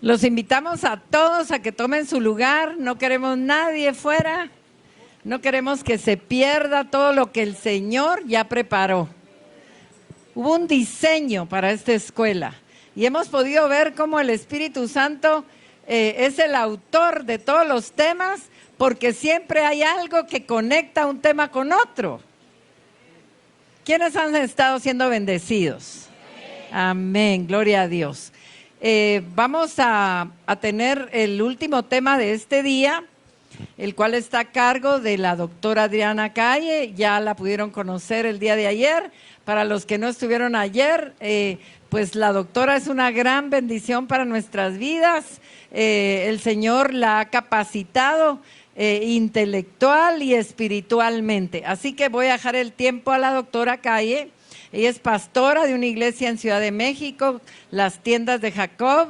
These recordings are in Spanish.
Los invitamos a todos a que tomen su lugar, no queremos nadie fuera, no queremos que se pierda todo lo que el Señor ya preparó. Hubo un diseño para esta escuela y hemos podido ver cómo el Espíritu Santo es el autor de todos los temas, porque siempre hay algo que conecta un tema con otro. ¿Quiénes han estado siendo bendecidos? Amén, gloria a Dios. Vamos a tener el último tema de este día, el cual está a cargo de la doctora Adriana Calle. Ya la pudieron conocer el día de ayer. Para los que no estuvieron ayer, pues la doctora es una gran bendición para nuestras vidas. El Señor la ha capacitado intelectual y espiritualmente. Así que voy a dejar el tiempo a la doctora Calle. Ella es pastora de una iglesia en Ciudad de México, Las Tiendas de Jacob,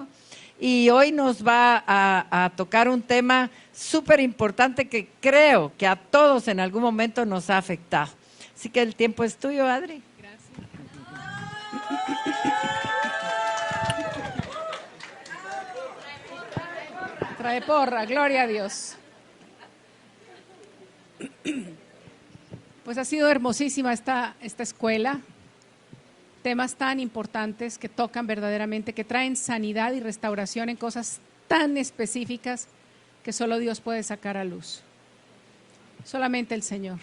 y hoy nos va a tocar un tema súper importante que creo que a todos en algún momento nos ha afectado. Así que el tiempo es tuyo, Adri. Gracias. Trae porra, gloria a Dios. Pues ha sido hermosísima esta escuela. Temas tan importantes que tocan verdaderamente, que traen sanidad y restauración en cosas tan específicas que solo Dios puede sacar a luz. Solamente el Señor.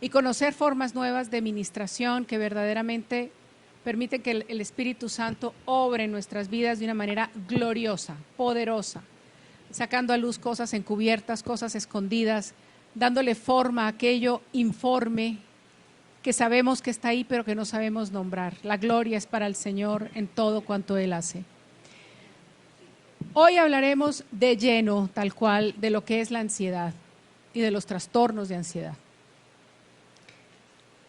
Y conocer formas nuevas de ministración que verdaderamente permiten que el Espíritu Santo obre en nuestras vidas de una manera gloriosa, poderosa, sacando a luz cosas encubiertas, cosas escondidas, dándole forma a aquello informe que sabemos que está ahí, pero que no sabemos nombrar. La gloria es para el Señor en todo cuanto Él hace. Hoy hablaremos de lleno, tal cual, de lo que es la ansiedad y de los trastornos de ansiedad.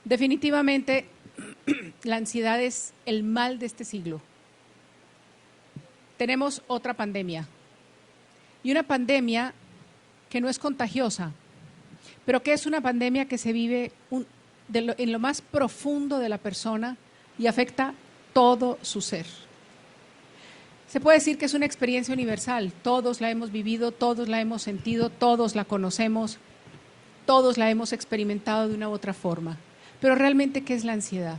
Definitivamente, la ansiedad es el mal de este siglo. Tenemos otra pandemia, y una pandemia que no es contagiosa, pero que es una pandemia que se vive en lo más profundo de la persona y afecta todo su ser. Se puede decir que es una experiencia universal, todos la hemos vivido, todos la hemos sentido, todos la conocemos, todos la hemos experimentado de una u otra forma. Pero realmente, ¿qué es la ansiedad?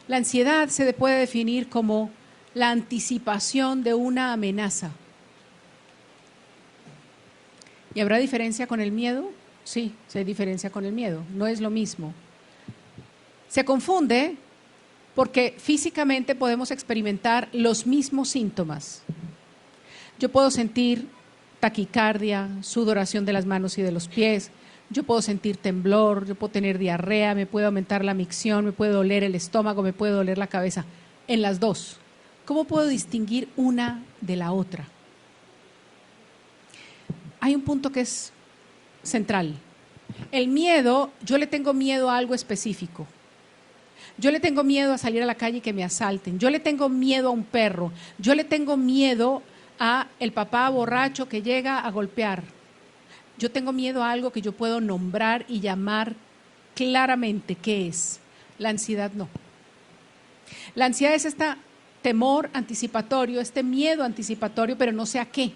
La ansiedad se puede definir como la anticipación de una amenaza. ¿Y habrá diferencia con el miedo? Sí, sí hay diferencia con el miedo, no es lo mismo. Se confunde porque físicamente podemos experimentar los mismos síntomas. Yo puedo sentir taquicardia, sudoración de las manos y de los pies, yo puedo sentir temblor, yo puedo tener diarrea, me puede aumentar la micción, me puede doler el estómago, me puede doler la cabeza. En las dos, ¿cómo puedo distinguir una de la otra? Hay un punto que es central. El miedo, yo le tengo miedo a algo específico. Yo le tengo miedo a salir a la calle y que me asalten. Yo le tengo miedo a un perro. Yo le tengo miedo a el papá borracho que llega a golpear. Yo tengo miedo a algo que yo puedo nombrar y llamar claramente qué es. La ansiedad no. La ansiedad es este temor anticipatorio, este miedo anticipatorio, pero no sé a qué.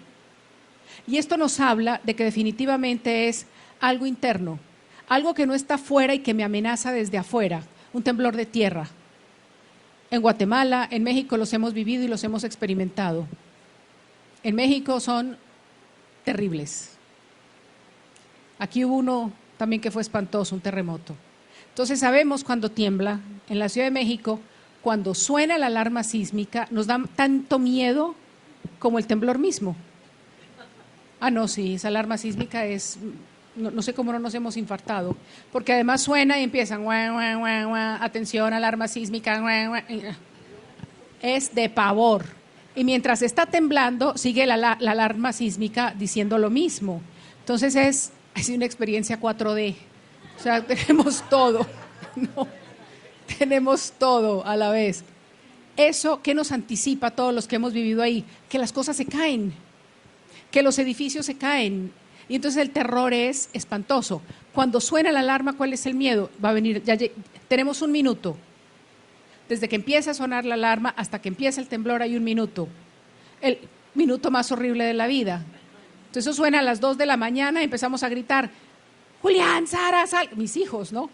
Y esto nos habla de que definitivamente es algo interno, algo que no está afuera y que me amenaza desde afuera. Un temblor de tierra. En Guatemala, en México los hemos vivido y los hemos experimentado. En México son terribles. Aquí hubo uno también que fue espantoso, un terremoto. Entonces sabemos cuando tiembla. En la Ciudad de México, cuando suena la alarma sísmica, nos da tanto miedo como el temblor mismo. Ah, no, sí, esa alarma sísmica es... No sé cómo no nos hemos infartado, porque además suena y empiezan, atención, alarma sísmica, es de pavor. Y mientras está temblando, sigue la alarma sísmica diciendo lo mismo. Entonces es una experiencia 4D, o sea, tenemos todo, ¿no? Tenemos todo a la vez. Eso, ¿qué nos anticipa a todos los que hemos vivido ahí? Que las cosas se caen, que los edificios se caen. Y entonces el terror es espantoso. Cuando suena la alarma, ¿cuál es el miedo? Va a venir, tenemos un minuto. Desde que empieza a sonar la alarma hasta que empieza el temblor hay un minuto. minuto más horrible de la vida. Entonces eso suena a las 2 de la mañana y empezamos a gritar, Julián, Sara, sal. Mis hijos, ¿no?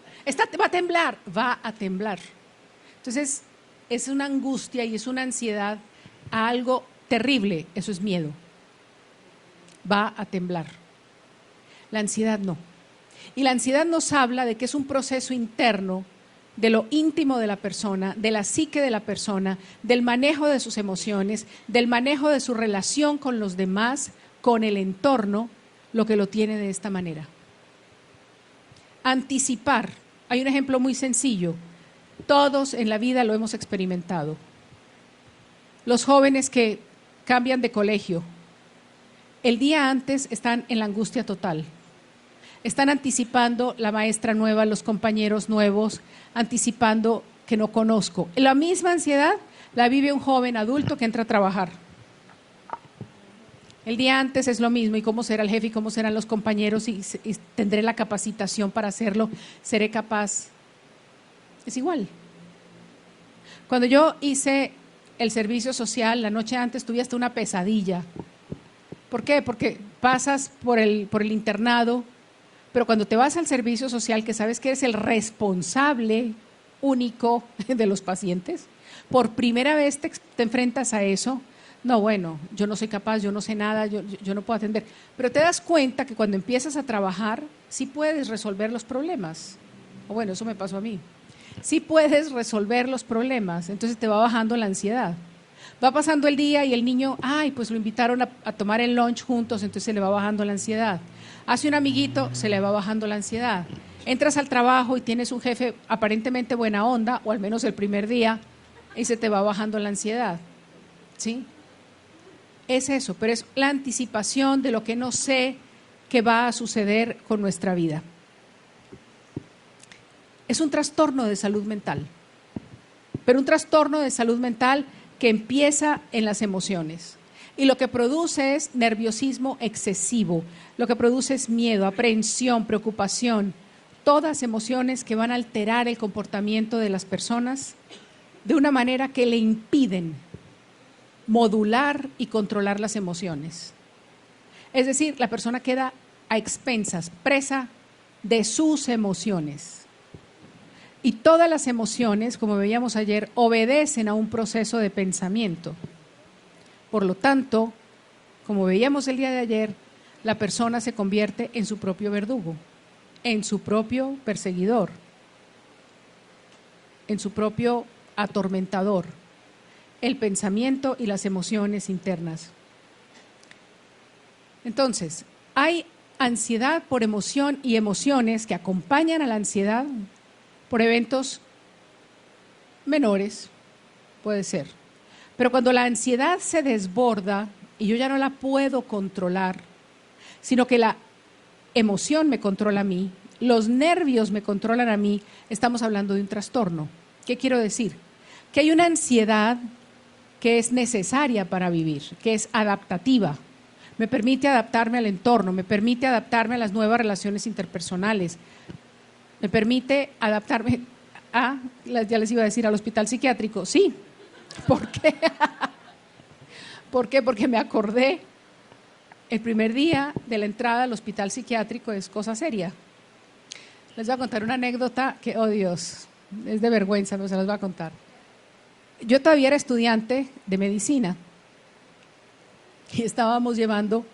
Va a temblar, va a temblar. Entonces es una angustia y es una ansiedad a algo terrible, eso es miedo. Va a temblar. La ansiedad no. Y la ansiedad nos habla de que es un proceso interno de lo íntimo de la persona, de la psique de la persona, del manejo de sus emociones, del manejo de su relación con los demás, con el entorno, lo que lo tiene de esta manera. Anticipar. Hay un ejemplo muy sencillo. Todos en la vida lo hemos experimentado. Los jóvenes que cambian de colegio, el día antes están en la angustia total. Están anticipando la maestra nueva, los compañeros nuevos, anticipando que no conozco. La misma ansiedad la vive un joven adulto que entra a trabajar. El día antes es lo mismo, y cómo será el jefe y cómo serán los compañeros, y tendré la capacitación para hacerlo, seré capaz. Es igual. Cuando yo hice el servicio social, la noche antes tuve hasta una pesadilla. ¿Por qué? Porque pasas por el internado, pero cuando te vas al servicio social, que sabes que eres el responsable único de los pacientes, por primera vez te enfrentas a eso. No, bueno, yo no soy capaz, yo no sé nada, yo no puedo atender. Pero te das cuenta que cuando empiezas a trabajar, sí puedes resolver los problemas. O bueno, eso me pasó a mí. Sí puedes resolver los problemas, entonces te va bajando la ansiedad. Va pasando el día y el niño, ay, pues lo invitaron a tomar el lunch juntos, entonces se le va bajando la ansiedad. Hace un amiguito, se le va bajando la ansiedad. Entras al trabajo y tienes un jefe aparentemente buena onda, o al menos el primer día, y se te va bajando la ansiedad. ¿Sí? Es eso, pero es la anticipación de lo que no sé que va a suceder con nuestra vida. Es un trastorno de salud mental, pero un trastorno de salud mental que empieza en las emociones. Y lo que produce es nerviosismo excesivo, lo que produce es miedo, aprehensión, preocupación, todas emociones que van a alterar el comportamiento de las personas de una manera que le impiden modular y controlar las emociones. Es decir, la persona queda a expensas, presa de sus emociones. Y todas las emociones, como veíamos ayer, obedecen a un proceso de pensamiento. Por lo tanto, como veíamos el día de ayer, la persona se convierte en su propio verdugo, en su propio perseguidor, en su propio atormentador. El pensamiento y las emociones internas. Entonces, hay ansiedad por emoción y emociones que acompañan a la ansiedad por eventos menores, puede ser. Pero cuando la ansiedad se desborda y yo ya no la puedo controlar, sino que la emoción me controla a mí, los nervios me controlan a mí, estamos hablando de un trastorno. ¿Qué quiero decir? Que hay una ansiedad que es necesaria para vivir, que es adaptativa. Me permite adaptarme al entorno, me permite adaptarme a las nuevas relaciones interpersonales, me permite adaptarme a, ya les iba a decir, al hospital psiquiátrico. Sí. ¿Por qué? ¿Por qué? Porque me acordé, el primer día de la entrada al hospital psiquiátrico es cosa seria. Les voy a contar una anécdota que, oh Dios, es de vergüenza, pero se las voy a contar. Yo todavía era estudiante de medicina y estábamos llevando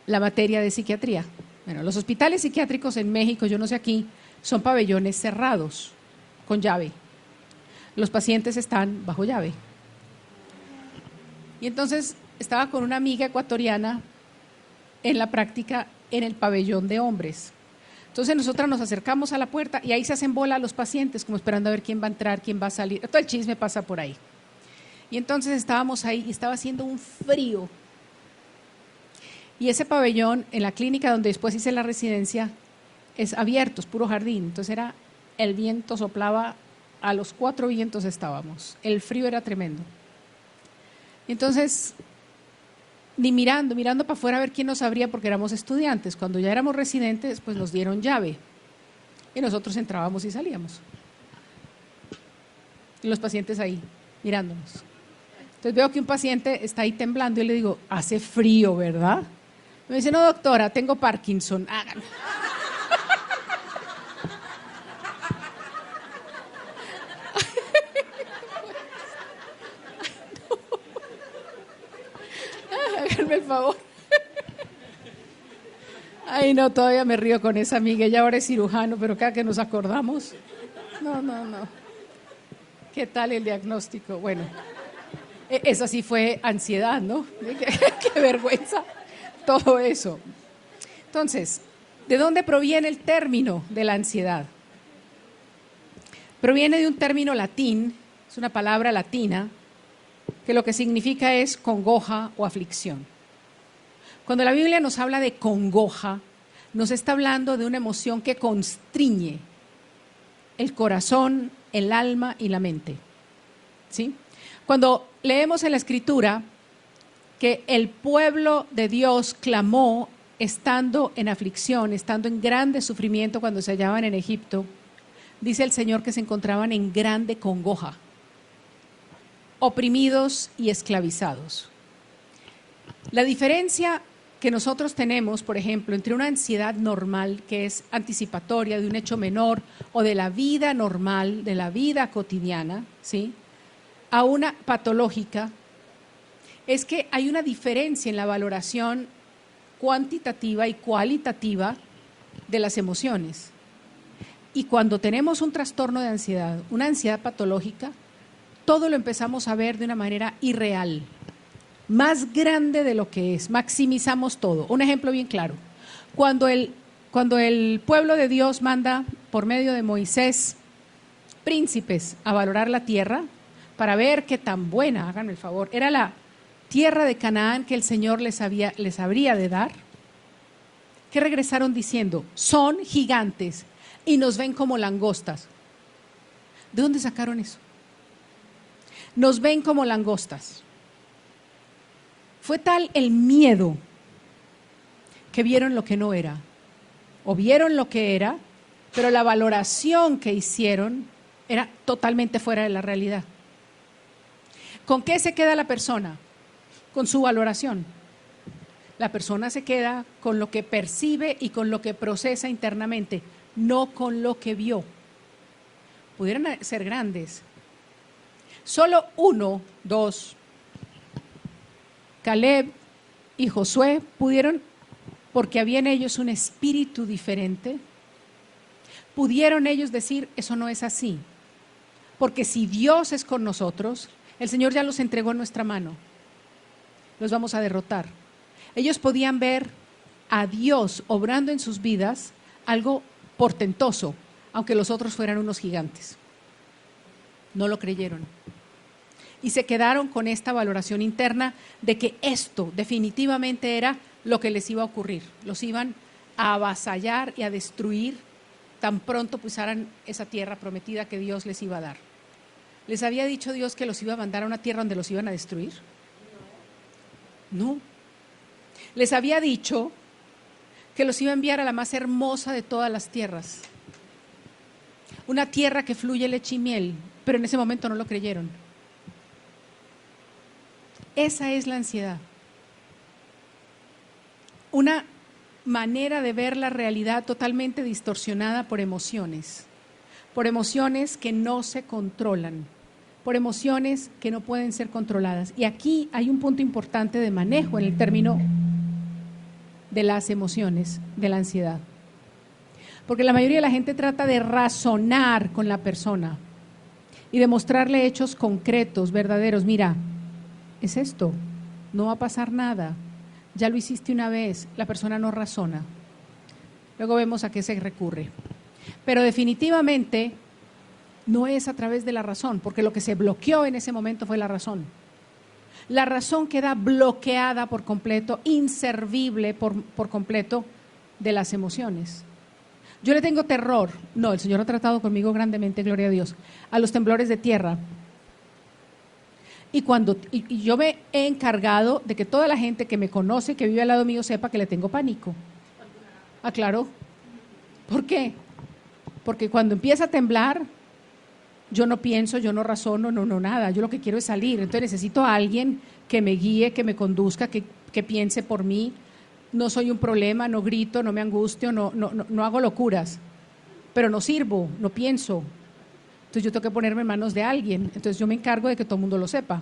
la materia de psiquiatría. Bueno, los hospitales psiquiátricos en México, yo no sé aquí, son pabellones cerrados, con llave. Los pacientes están bajo llave. Y entonces estaba con una amiga ecuatoriana en la práctica en el pabellón de hombres. Entonces nosotras nos acercamos a la puerta y ahí se hacen bola los pacientes, como esperando a ver quién va a entrar, quién va a salir. Todo el chisme pasa por ahí. Y entonces estábamos ahí y estaba haciendo un frío. Y ese pabellón en la clínica donde después hice la residencia es abierto, es puro jardín. Entonces el viento soplaba, a los 4 vientos estábamos. El frío era tremendo. Y entonces, ni mirando para afuera a ver quién nos abría porque éramos estudiantes. Cuando ya éramos residentes, pues nos dieron llave. Y nosotros entrábamos y salíamos. Y los pacientes ahí, mirándonos. Entonces veo que un paciente está ahí temblando y le digo, hace frío, ¿verdad? Me dice, no, doctora, tengo Parkinson. Hágame. Háganme el favor. Ay, no, todavía me río con esa amiga. Ella ahora es cirujano, pero cada que nos acordamos. No. ¿Qué tal el diagnóstico? Bueno, eso sí fue ansiedad, ¿no? Qué vergüenza todo eso. Entonces, ¿de dónde proviene el término de la ansiedad? Proviene de un término latín, es una palabra latina, que lo que significa es congoja o aflicción. Cuando la Biblia nos habla de congoja, nos está hablando de una emoción que constriñe el corazón, el alma y la mente. ¿Sí? Cuando leemos en la Escritura que el pueblo de Dios clamó estando en aflicción, estando en grande sufrimiento cuando se hallaban en Egipto, dice el Señor que se encontraban en grande congoja, oprimidos y esclavizados. La diferencia que nosotros tenemos, por ejemplo, entre una ansiedad normal, que es anticipatoria de un hecho menor o de la vida normal, de la vida cotidiana, ¿sí?, a una patológica, es que hay una diferencia en la valoración cuantitativa y cualitativa de las emociones. Y cuando tenemos un trastorno de ansiedad, una ansiedad patológica, todo lo empezamos a ver de una manera irreal, más grande de lo que es, maximizamos todo. Un ejemplo bien claro, cuando el pueblo de Dios manda por medio de Moisés príncipes a valorar la tierra para ver qué tan buena, háganme el favor, era la tierra de Canaán que el Señor les habría de dar, que regresaron diciendo, son gigantes y nos ven como langostas. ¿De dónde sacaron eso? Nos ven como langostas. Fue tal el miedo que vieron lo que no era, o vieron lo que era, pero la valoración que hicieron era totalmente fuera de la realidad. ¿Con qué se queda la persona? Con su valoración. La persona se queda con lo que percibe y con lo que procesa internamente, no con lo que vio. Pudieran ser grandes. Solo 1, 2, Caleb y Josué pudieron, porque había en ellos un espíritu diferente, pudieron ellos decir, eso no es así. Porque si Dios es con nosotros, el Señor ya los entregó en nuestra mano. Los vamos a derrotar. Ellos podían ver a Dios obrando en sus vidas algo portentoso, aunque los otros fueran unos gigantes. No lo creyeron. Y se quedaron con esta valoración interna de que esto definitivamente era lo que les iba a ocurrir. Los iban a avasallar y a destruir tan pronto pisaran esa tierra prometida que Dios les iba a dar. ¿Les había dicho Dios que los iba a mandar a una tierra donde los iban a destruir? No. Les había dicho que los iba a enviar a la más hermosa de todas las tierras. Una tierra que fluye leche y miel, pero en ese momento no lo creyeron. Esa es la ansiedad. Una manera de ver la realidad totalmente distorsionada por emociones que no se controlan, por emociones que no pueden ser controladas. Y aquí hay un punto importante de manejo en el término de las emociones, de la ansiedad. Porque la mayoría de la gente trata de razonar con la persona y de mostrarle hechos concretos, verdaderos. Mira, es esto, no va a pasar nada, ya lo hiciste una vez, la persona no razona. Luego vemos a qué se recurre. Pero definitivamente no es a través de la razón, porque lo que se bloqueó en ese momento fue la razón. La razón queda bloqueada por completo, inservible por completo de las emociones. Yo le tengo terror, no, el Señor ha tratado conmigo grandemente, gloria a Dios, a los temblores de tierra. Y yo me he encargado de que toda la gente que me conoce, que vive al lado mío, sepa que le tengo pánico. ¿Claro? ¿Por qué? Porque cuando empieza a temblar, yo no pienso, yo no razono, no, nada, yo lo que quiero es salir. Entonces necesito a alguien que me guíe, que me conduzca, que piense por mí. No soy un problema, no grito, no me angustio, no hago locuras, pero no sirvo, no pienso. Entonces yo tengo que ponerme en manos de alguien. Entonces yo me encargo de que todo el mundo lo sepa.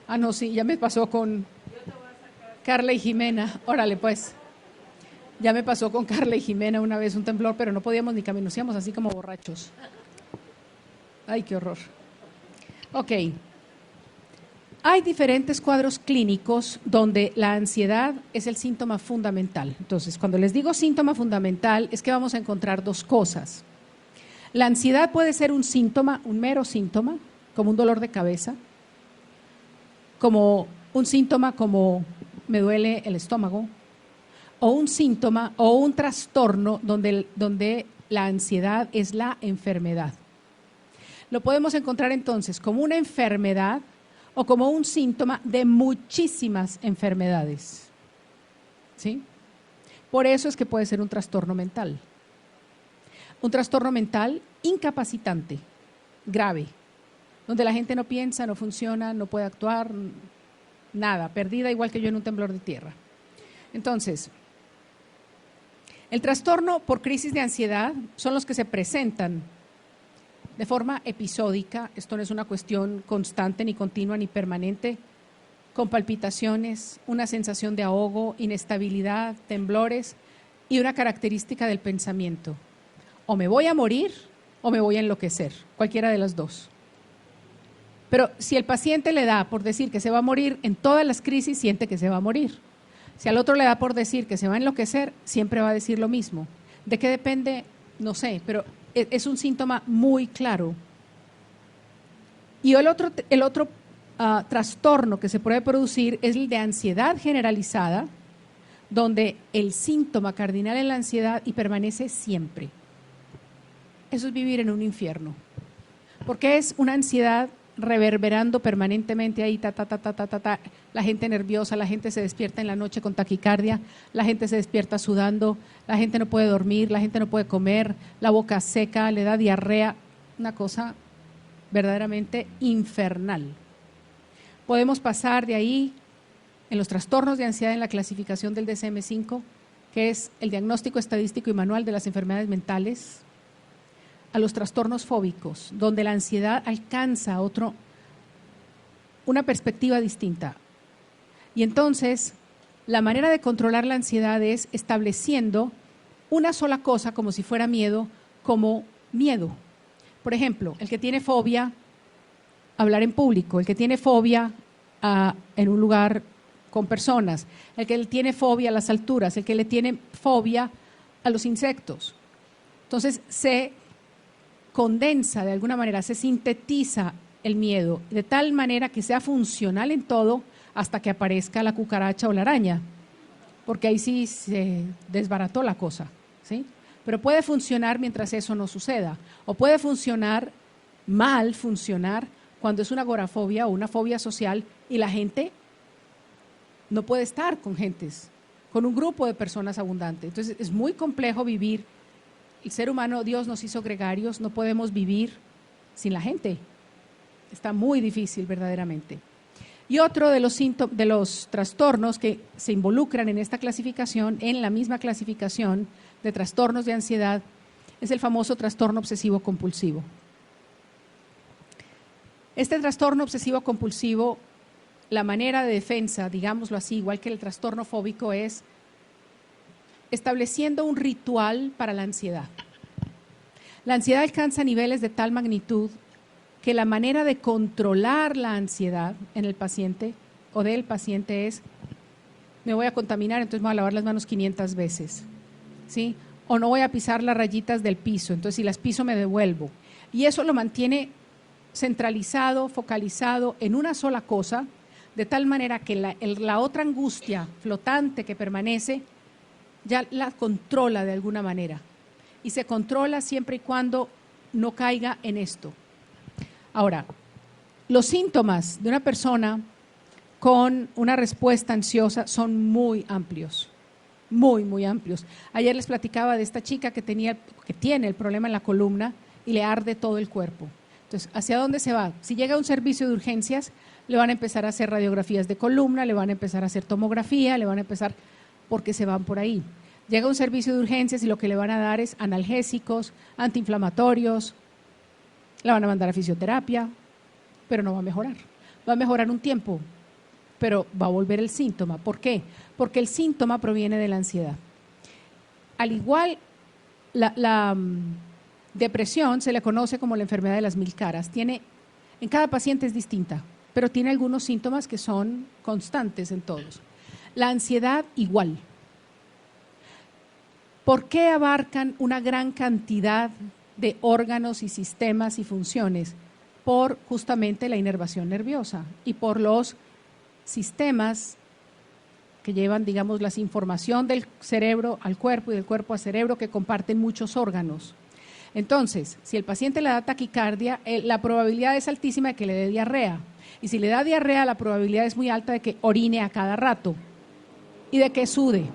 Ah, no, sí, ya me pasó con Carla y Jimena. Órale, pues. Ya me pasó con Carla y Jimena una vez un temblor, pero no podíamos ni caminar, nos íbamos así como borrachos. Ay, qué horror. Ok. Hay diferentes cuadros clínicos donde la ansiedad es el síntoma fundamental. Entonces, cuando les digo síntoma fundamental, es que vamos a encontrar dos cosas. La ansiedad puede ser un síntoma, un mero síntoma, como un dolor de cabeza, como un síntoma como me duele el estómago, o un síntoma o un trastorno donde la ansiedad es la enfermedad. Lo podemos encontrar entonces como una enfermedad o como un síntoma de muchísimas enfermedades. ¿Sí? Por eso es que puede ser un trastorno mental. Un trastorno mental incapacitante, grave, donde la gente no piensa, no funciona, no puede actuar, nada, perdida igual que yo en un temblor de tierra. Entonces, el trastorno por crisis de ansiedad son los que se presentan de forma episódica, esto no es una cuestión constante, ni continua, ni permanente, con palpitaciones, una sensación de ahogo, inestabilidad, temblores y una característica del pensamiento. O me voy a morir o me voy a enloquecer, cualquiera de las dos. Pero si el paciente le da por decir que se va a morir, en todas las crisis siente que se va a morir. Si al otro le da por decir que se va a enloquecer, siempre va a decir lo mismo. ¿De qué depende? No sé, pero es un síntoma muy claro. Y el otro trastorno que se puede producir es el de ansiedad generalizada, donde el síntoma cardinal es la ansiedad y permanece siempre. Eso es vivir en un infierno, porque es una ansiedad reverberando permanentemente ahí, la gente nerviosa, la gente se despierta en la noche con taquicardia, la gente se despierta sudando, la gente no puede dormir, la gente no puede comer, la boca seca, le da diarrea, una cosa verdaderamente infernal. Podemos pasar de ahí en los trastornos de ansiedad en la clasificación del DSM-5, que es el diagnóstico estadístico y manual de las enfermedades mentales, a los trastornos fóbicos, donde la ansiedad alcanza una perspectiva distinta. Y entonces, la manera de controlar la ansiedad es estableciendo una sola cosa, como si fuera miedo, como miedo. Por ejemplo, el que tiene fobia a hablar en público, el que tiene fobia en un lugar con personas, el que tiene fobia a las alturas, el que le tiene fobia a los insectos. Entonces, se condensa de alguna manera, se sintetiza el miedo de tal manera que sea funcional en todo hasta que aparezca la cucaracha o la araña, porque ahí sí se desbarató la cosa, ¿sí? Pero puede funcionar mientras eso no suceda, o puede funcionar cuando es una agorafobia o una fobia social y la gente no puede estar con un grupo de personas abundante. Entonces es muy complejo vivir. El ser humano, Dios nos hizo gregarios, no podemos vivir sin la gente. Está muy difícil verdaderamente. Y otro de los trastornos que se involucran en esta clasificación, en la misma clasificación de trastornos de ansiedad, es el famoso trastorno obsesivo compulsivo. Este trastorno obsesivo compulsivo, la manera de defensa, digámoslo así, igual que el trastorno fóbico, es estableciendo un ritual para la ansiedad. La ansiedad alcanza niveles de tal magnitud que la manera de controlar la ansiedad en el paciente o del paciente es: me voy a contaminar, entonces me voy a lavar las manos 500 veces, ¿sí? O no voy a pisar las rayitas del piso, entonces si las piso me devuelvo. Y eso lo mantiene centralizado, focalizado en una sola cosa, de tal manera que la otra angustia flotante que permanece ya la controla de alguna manera, y se controla siempre y cuando no caiga en esto. Ahora, los síntomas de una persona con una respuesta ansiosa son muy amplios, muy, muy amplios. Ayer les platicaba de esta chica que tiene el problema en la columna y le arde todo el cuerpo. Entonces, ¿hacia dónde se va? Si llega a un servicio de urgencias, le van a empezar a hacer radiografías de columna, le van a empezar a hacer tomografía, le van a empezar, porque se van por ahí. Llega a un servicio de urgencias y lo que le van a dar es analgésicos, antiinflamatorios, la van a mandar a fisioterapia, pero no va a mejorar. Va a mejorar un tiempo, pero va a volver el síntoma. ¿Por qué? Porque el síntoma proviene de la ansiedad. Al igual, la depresión se le conoce como la enfermedad de las 1000 caras. En cada paciente es distinta, pero tiene algunos síntomas que son constantes en todos. La ansiedad igual. ¿Por qué abarcan una gran cantidad de órganos y sistemas y funciones? Por justamente la inervación nerviosa y por los sistemas que llevan, digamos, la información del cerebro al cuerpo y del cuerpo al cerebro, que comparten muchos órganos. Entonces, si el paciente le da taquicardia, la probabilidad es altísima de que le dé diarrea. Y si le da diarrea, la probabilidad es muy alta de que orine a cada rato y de que sude.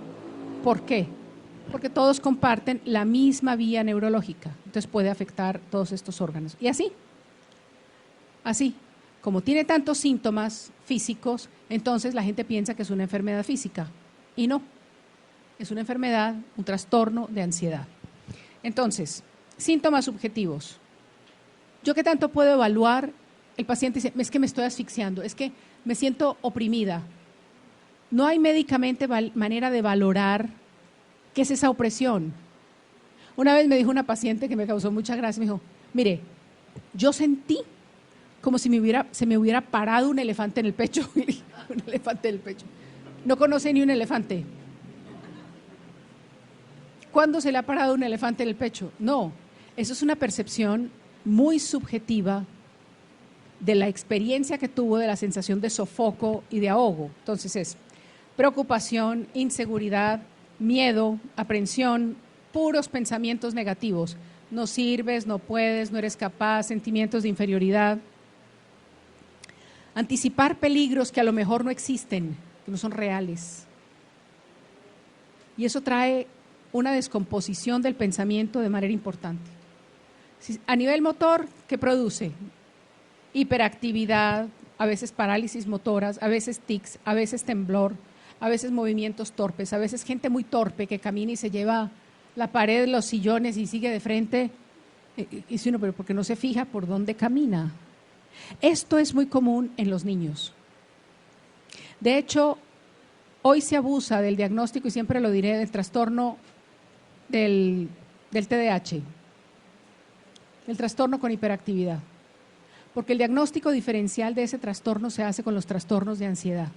¿Por qué? Porque todos comparten la misma vía neurológica. Entonces puede afectar todos estos órganos. Y así, como tiene tantos síntomas físicos, entonces la gente piensa que es una enfermedad física. Y no, es una enfermedad, un trastorno de ansiedad. Entonces, síntomas subjetivos. ¿Yo qué tanto puedo evaluar? El paciente dice, es que me estoy asfixiando, es que me siento oprimida. No hay médicamente manera de valorar qué es esa opresión. Una vez me dijo una paciente que me causó mucha gracia, me dijo, mire, yo sentí como si se me hubiera parado un elefante en el pecho. Un elefante en el pecho. No conoce ni un elefante. ¿Cuándo se le ha parado un elefante en el pecho? No, eso es una percepción muy subjetiva de la experiencia que tuvo, de la sensación de sofoco y de ahogo. Entonces es preocupación, inseguridad, miedo, aprensión, puros pensamientos negativos. No sirves, no puedes, no eres capaz, sentimientos de inferioridad. Anticipar peligros que a lo mejor no existen, que no son reales. Y eso trae una descomposición del pensamiento de manera importante. A nivel motor, ¿qué produce? Hiperactividad, a veces parálisis motoras, a veces tics, a veces temblor, a veces movimientos torpes, a veces gente muy torpe que camina y se lleva la pared, los sillones y sigue de frente. Y dice uno, pero ¿por qué no se fija por dónde camina? Esto es muy común en los niños. De hecho, hoy se abusa del diagnóstico, y siempre lo diré, del trastorno del TDAH, el trastorno con hiperactividad. Porque el diagnóstico diferencial de ese trastorno se hace con los trastornos de ansiedad.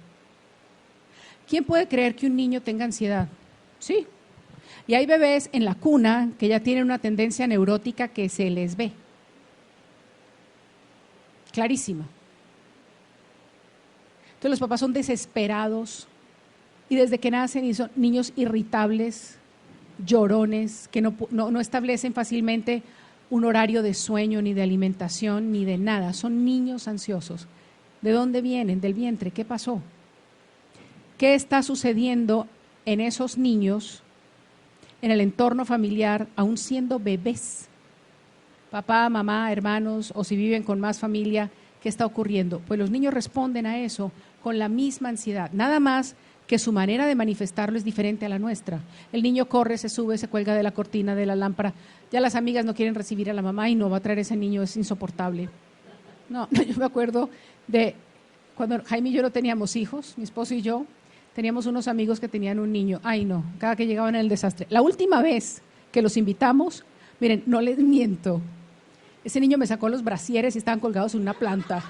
¿Quién puede creer que un niño tenga ansiedad? Sí. Y hay bebés en la cuna que ya tienen una tendencia neurótica que se les ve. Clarísima. Entonces los papás son desesperados y desde que nacen y son niños irritables, llorones, que no establecen fácilmente un horario de sueño, ni de alimentación, ni de nada. Son niños ansiosos. ¿De dónde vienen? Del vientre. ¿Qué pasó? ¿Qué está sucediendo en esos niños, en el entorno familiar, aún siendo bebés? Papá, mamá, hermanos, o si viven con más familia, ¿qué está ocurriendo? Pues los niños responden a eso con la misma ansiedad, nada más que su manera de manifestarlo es diferente a la nuestra. El niño corre, se sube, se cuelga de la cortina, de la lámpara, ya las amigas no quieren recibir a la mamá y no va a traer ese niño, es insoportable. No, yo me acuerdo de cuando Jaime y yo no teníamos hijos, mi esposo y yo, teníamos unos amigos que tenían un niño, ay no, cada que llegaban en el desastre. La última vez que los invitamos, miren, no les miento, ese niño me sacó los brasieres y estaban colgados en una planta.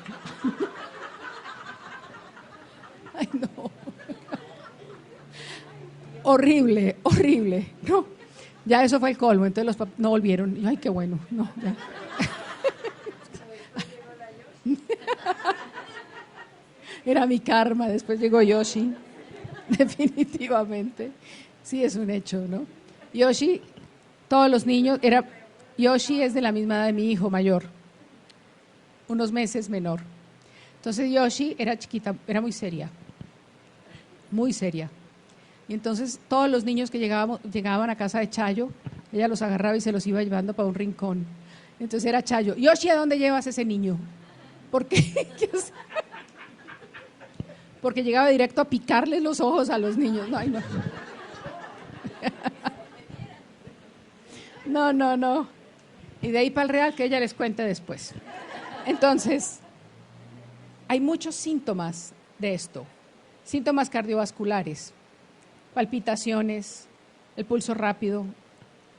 Ay, no. Horrible, horrible. No, ya eso fue el colmo. Entonces los papás no volvieron. Y, ay, qué bueno. No, ya. Era mi karma. Después llegó Yoshi. Definitivamente. Sí, es un hecho, ¿no? Yoshi, todos los niños, Yoshi es de la misma edad de mi hijo mayor, unos meses menor. Entonces Yoshi era chiquita, era muy seria. Muy seria. Y entonces todos los niños que llegaban a casa de Chayo, ella los agarraba y se los iba llevando para un rincón. Entonces era Chayo. Yoshi, ¿a dónde llevas ese niño? ¿Por qué? Porque llegaba directo a picarle los ojos a los niños. No, ay, no. No. Y de ahí para el real que ella les cuente después. Entonces, hay muchos síntomas de esto. Síntomas cardiovasculares, palpitaciones, el pulso rápido,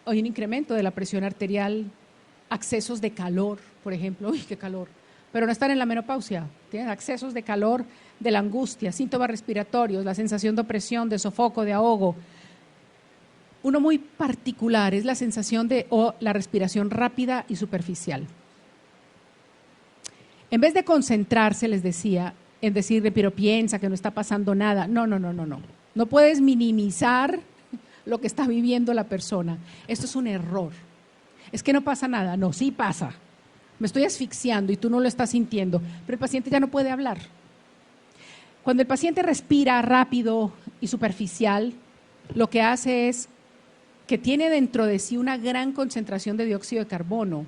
hay un incremento de la presión arterial, accesos de calor, por ejemplo. Uy, qué calor. Pero no están en la menopausia, tienen accesos de calor, de la angustia, síntomas respiratorios, la sensación de opresión, de sofoco, de ahogo. Uno muy particular es la sensación de la respiración rápida y superficial. En vez de concentrarse, les decía, en decirle, pero piensa que no está pasando nada. No. No puedes minimizar lo que está viviendo la persona. Esto es un error. Es que no pasa nada. No, sí pasa. Me estoy asfixiando y tú no lo estás sintiendo, pero el paciente ya no puede hablar. Cuando el paciente respira rápido y superficial, lo que hace es que tiene dentro de sí una gran concentración de dióxido de carbono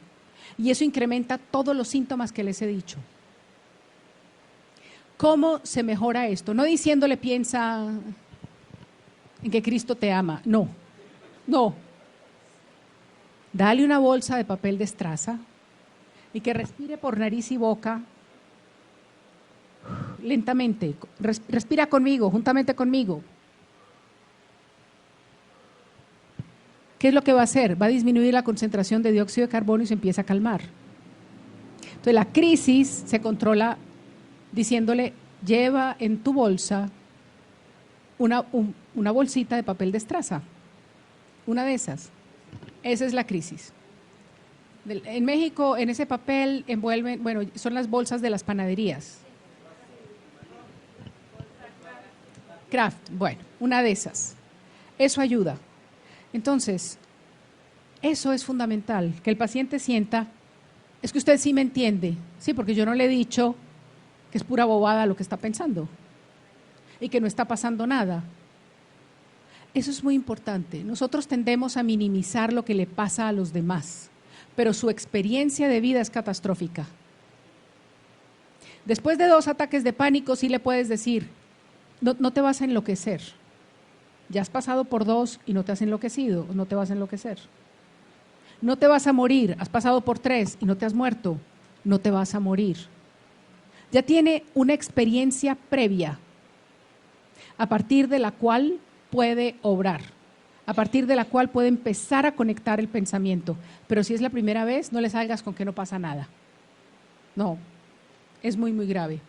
y eso incrementa todos los síntomas que les he dicho. ¿Cómo se mejora esto? No diciéndole piensa en que Cristo te ama, no. Dale una bolsa de papel de estraza y que respire por nariz y boca lentamente. Respira conmigo, juntamente conmigo. ¿Qué es lo que va a hacer? Va a disminuir la concentración de dióxido de carbono y se empieza a calmar. Entonces la crisis se controla diciéndole, lleva en tu bolsa una bolsita de papel de estraza, una de esas. Esa es la crisis. En México, en ese papel envuelven, son las bolsas de las panaderías. Kraft, una de esas. Eso ayuda. Entonces, eso es fundamental, que el paciente sienta, es que usted sí me entiende, sí, porque yo no le he dicho que es pura bobada lo que está pensando y que no está pasando nada. Eso es muy importante. Nosotros tendemos a minimizar lo que le pasa a los demás, pero su experiencia de vida es catastrófica. Después de 2 ataques de pánico, sí le puedes decir, no te vas a enloquecer. Ya has pasado por 2 y no te has enloquecido, no te vas a enloquecer. No te vas a morir, has pasado por 3 y no te has muerto, no te vas a morir. Ya tiene una experiencia previa a partir de la cual puede obrar, a partir de la cual puede empezar a conectar el pensamiento. Pero si es la primera vez, no le salgas con que no pasa nada. No, es muy, muy grave.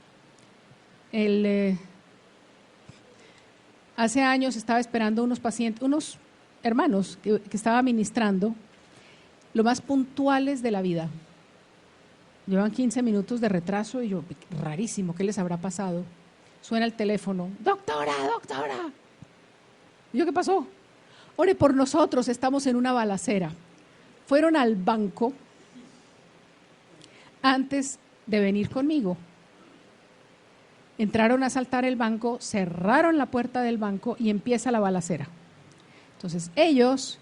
Hace años estaba esperando unos pacientes, unos hermanos que estaba ministrando, lo más puntuales de la vida. Llevan 15 minutos de retraso y yo, rarísimo, ¿qué les habrá pasado? Suena el teléfono, doctora. ¿Y yo qué pasó? Ore por nosotros, estamos en una balacera. Fueron al banco antes de venir conmigo. Entraron a asaltar el banco, cerraron la puerta del banco y empieza la balacera. Entonces ellos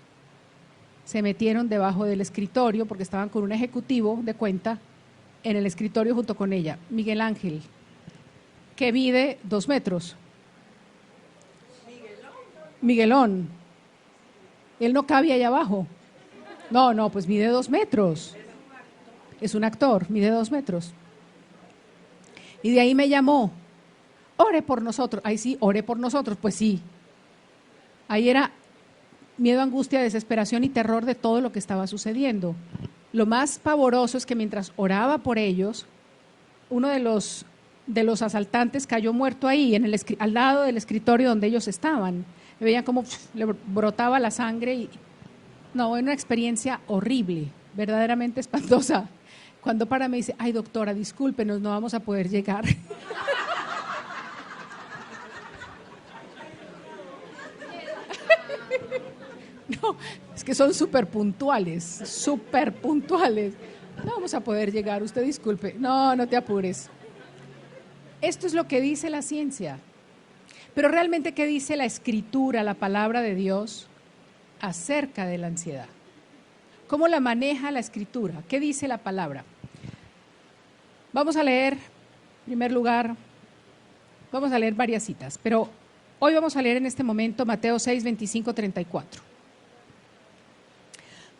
se metieron debajo del escritorio porque estaban con un ejecutivo de cuenta en el escritorio junto con ella, Miguel Ángel, que mide 2 metros. Miguelón. Él no cabía allá abajo. No, pues mide 2 metros. Es un actor, mide 2 metros. Y de ahí me llamó, ore por nosotros. Ahí sí, ore por nosotros, pues sí. Ahí era miedo, angustia, desesperación y terror de todo lo que estaba sucediendo. Lo más pavoroso es que mientras oraba por ellos, uno de los asaltantes cayó muerto ahí, al lado del escritorio donde ellos estaban. Veían cómo le brotaba la sangre y no, era una experiencia horrible, verdaderamente espantosa. Cuando para me dice, ay doctora, discúlpenos, no vamos a poder llegar. No, es que son súper puntuales. No vamos a poder llegar, usted disculpe. No te apures. Esto es lo que dice la ciencia. Pero realmente, ¿qué dice la Escritura, la palabra de Dios, acerca de la ansiedad? ¿Cómo la maneja la Escritura? ¿Qué dice la palabra? Vamos a leer, en primer lugar, vamos a leer varias citas, pero hoy vamos a leer en este momento Mateo 6, 25, 34.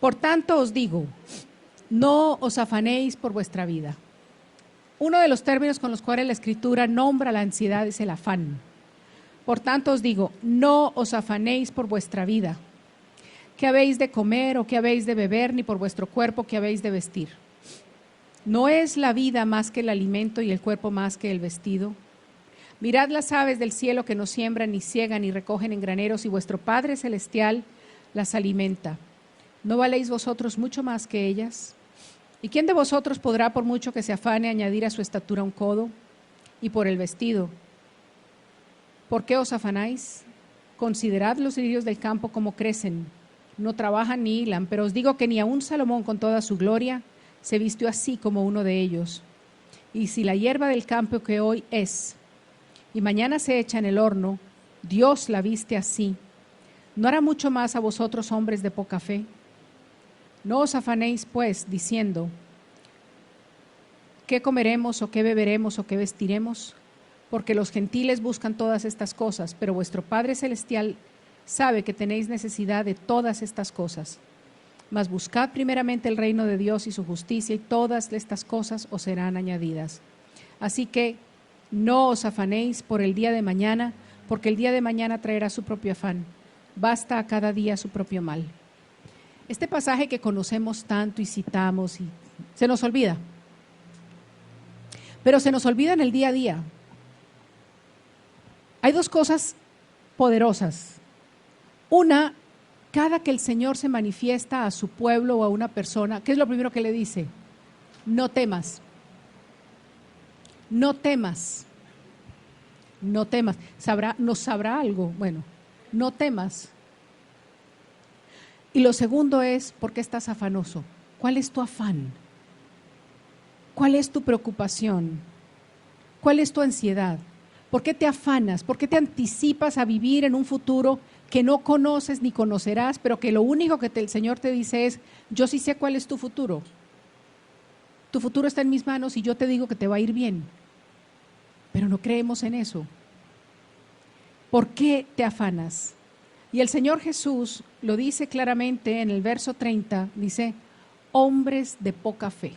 Por tanto os digo, no os afanéis por vuestra vida. Uno de los términos con los cuales la Escritura nombra la ansiedad es el afán. Por tanto os digo, no os afanéis por vuestra vida. ¿Qué habéis de comer o qué habéis de beber, ni por vuestro cuerpo qué habéis de vestir? ¿No es la vida más que el alimento y el cuerpo más que el vestido? Mirad las aves del cielo que no siembran, ni ciegan, ni recogen en graneros, y vuestro Padre Celestial las alimenta. ¿No valéis vosotros mucho más que ellas? ¿Y quién de vosotros podrá, por mucho que se afane, añadir a su estatura un codo? Y por el vestido, ¿por qué os afanáis? Considerad los lirios del campo como crecen, no trabajan ni hilan, pero os digo que ni aun Salomón con toda su gloria se vistió así como uno de ellos. Y si la hierba del campo que hoy es y mañana se echa en el horno, Dios la viste así, ¿no hará mucho más a vosotros, hombres de poca fe? No os afanéis, pues, diciendo, ¿qué comeremos o qué beberemos o qué vestiremos? Porque los gentiles buscan todas estas cosas, pero vuestro Padre Celestial sabe que tenéis necesidad de todas estas cosas. Mas buscad primeramente el reino de Dios y su justicia, y todas estas cosas os serán añadidas. Así que no os afanéis por el día de mañana, porque el día de mañana traerá su propio afán. Basta a cada día su propio mal. Este pasaje que conocemos tanto y citamos, y se nos olvida. Pero se nos olvida en el día a día. Hay dos cosas poderosas. Una, cada que el Señor se manifiesta a su pueblo o a una persona, ¿qué es lo primero que le dice? No temas. No temas. No temas. ¿Nos sabrá algo? Bueno, no temas. Y lo segundo es, ¿por qué estás afanoso? ¿Cuál es tu afán? ¿Cuál es tu preocupación? ¿Cuál es tu ansiedad? ¿Por qué te afanas? ¿Por qué te anticipas a vivir en un futuro que no conoces ni conocerás, pero que lo único que el Señor te dice es, yo sí sé cuál es tu futuro? Tu futuro está en mis manos y yo te digo que te va a ir bien. Pero no creemos en eso. ¿Por qué te afanas? Y el Señor Jesús lo dice claramente en el verso 30, dice, hombres de poca fe.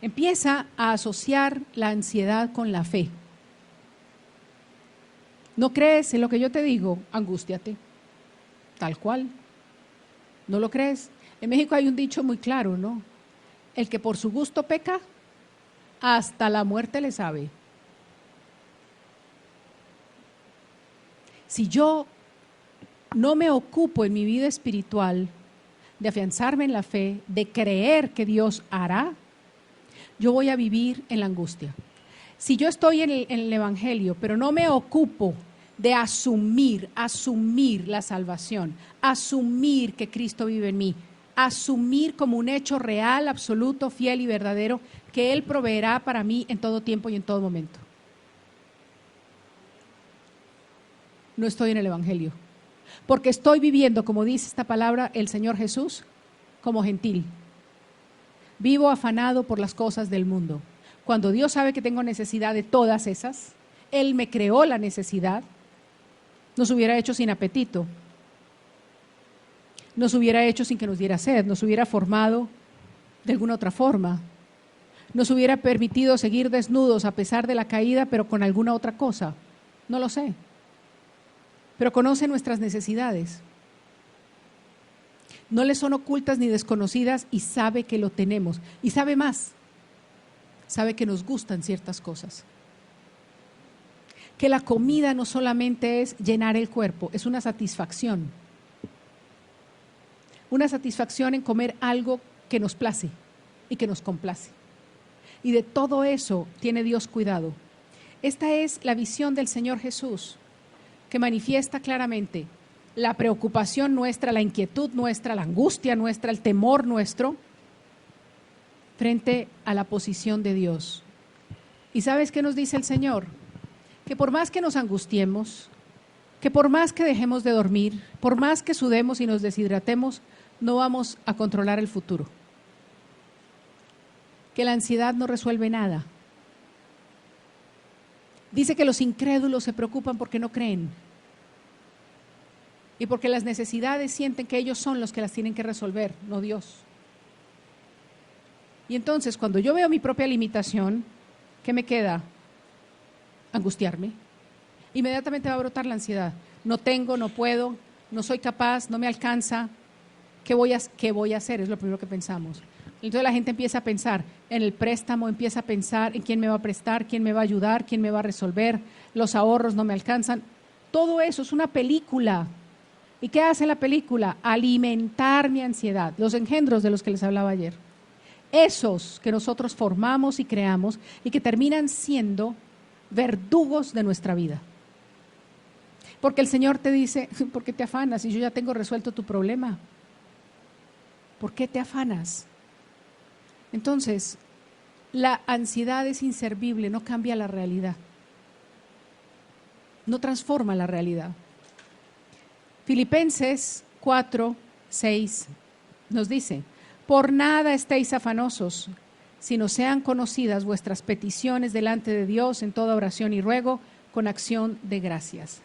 Empieza a asociar la ansiedad con la fe. ¿No crees en lo que yo te digo? Angústiate, tal cual. ¿No lo crees? En México hay un dicho muy claro, ¿no? El que por su gusto peca, hasta la muerte le sabe. Si yo no me ocupo en mi vida espiritual de afianzarme en la fe, de creer que Dios hará, yo voy a vivir en la angustia. Si yo estoy en el Evangelio, pero no me ocupo de asumir la salvación, asumir que Cristo vive en mí, asumir como un hecho real, absoluto, fiel y verdadero, que Él proveerá para mí en todo tiempo y en todo momento. No estoy en el Evangelio, porque estoy viviendo, como dice esta palabra, el Señor Jesús, como gentil. Vivo afanado por las cosas del mundo. Cuando Dios sabe que tengo necesidad de todas esas, Él me creó la necesidad, nos hubiera hecho sin apetito, nos hubiera hecho sin que nos diera sed, nos hubiera formado de alguna otra forma, nos hubiera permitido seguir desnudos a pesar de la caída, pero con alguna otra cosa, no lo sé. Pero conoce nuestras necesidades. No le son ocultas ni desconocidas y sabe que lo tenemos. Y sabe más, sabe que nos gustan ciertas cosas. Que la comida no solamente es llenar el cuerpo, es una satisfacción. Una satisfacción en comer algo que nos place y que nos complace. Y de todo eso tiene Dios cuidado. Esta es la visión del Señor Jesús, que manifiesta claramente la preocupación nuestra, la inquietud nuestra, la angustia nuestra, el temor nuestro frente a la posición de Dios. ¿Y sabes qué nos dice el Señor? Que por más que nos angustiemos, que por más que dejemos de dormir, por más que sudemos y nos deshidratemos, no vamos a controlar el futuro. Que la ansiedad no resuelve nada. Dice que los incrédulos se preocupan porque no creen. Y porque las necesidades sienten que ellos son los que las tienen que resolver, no Dios. Y entonces, cuando yo veo mi propia limitación, ¿qué me queda? Angustiarme. Inmediatamente va a brotar la ansiedad. No tengo, no puedo, no soy capaz, no me alcanza. ¿Qué voy a hacer? Es lo primero que pensamos. Entonces la gente empieza a pensar en el préstamo, empieza a pensar en quién me va a prestar, quién me va a ayudar, quién me va a resolver, los ahorros no me alcanzan. Todo eso es una película. ¿Y qué hace la película? Alimentar mi ansiedad. Los engendros de los que les hablaba ayer. Esos que nosotros formamos y creamos y que terminan siendo verdugos de nuestra vida. Porque el Señor te dice, ¿por qué te afanas? Si yo ya tengo resuelto tu problema. ¿Por qué te afanas? Entonces, la ansiedad es inservible, no cambia la realidad. No transforma la realidad. Filipenses 4:6 nos dice, por nada estéis afanosos, sino sean conocidas vuestras peticiones delante de Dios en toda oración y ruego con acción de gracias.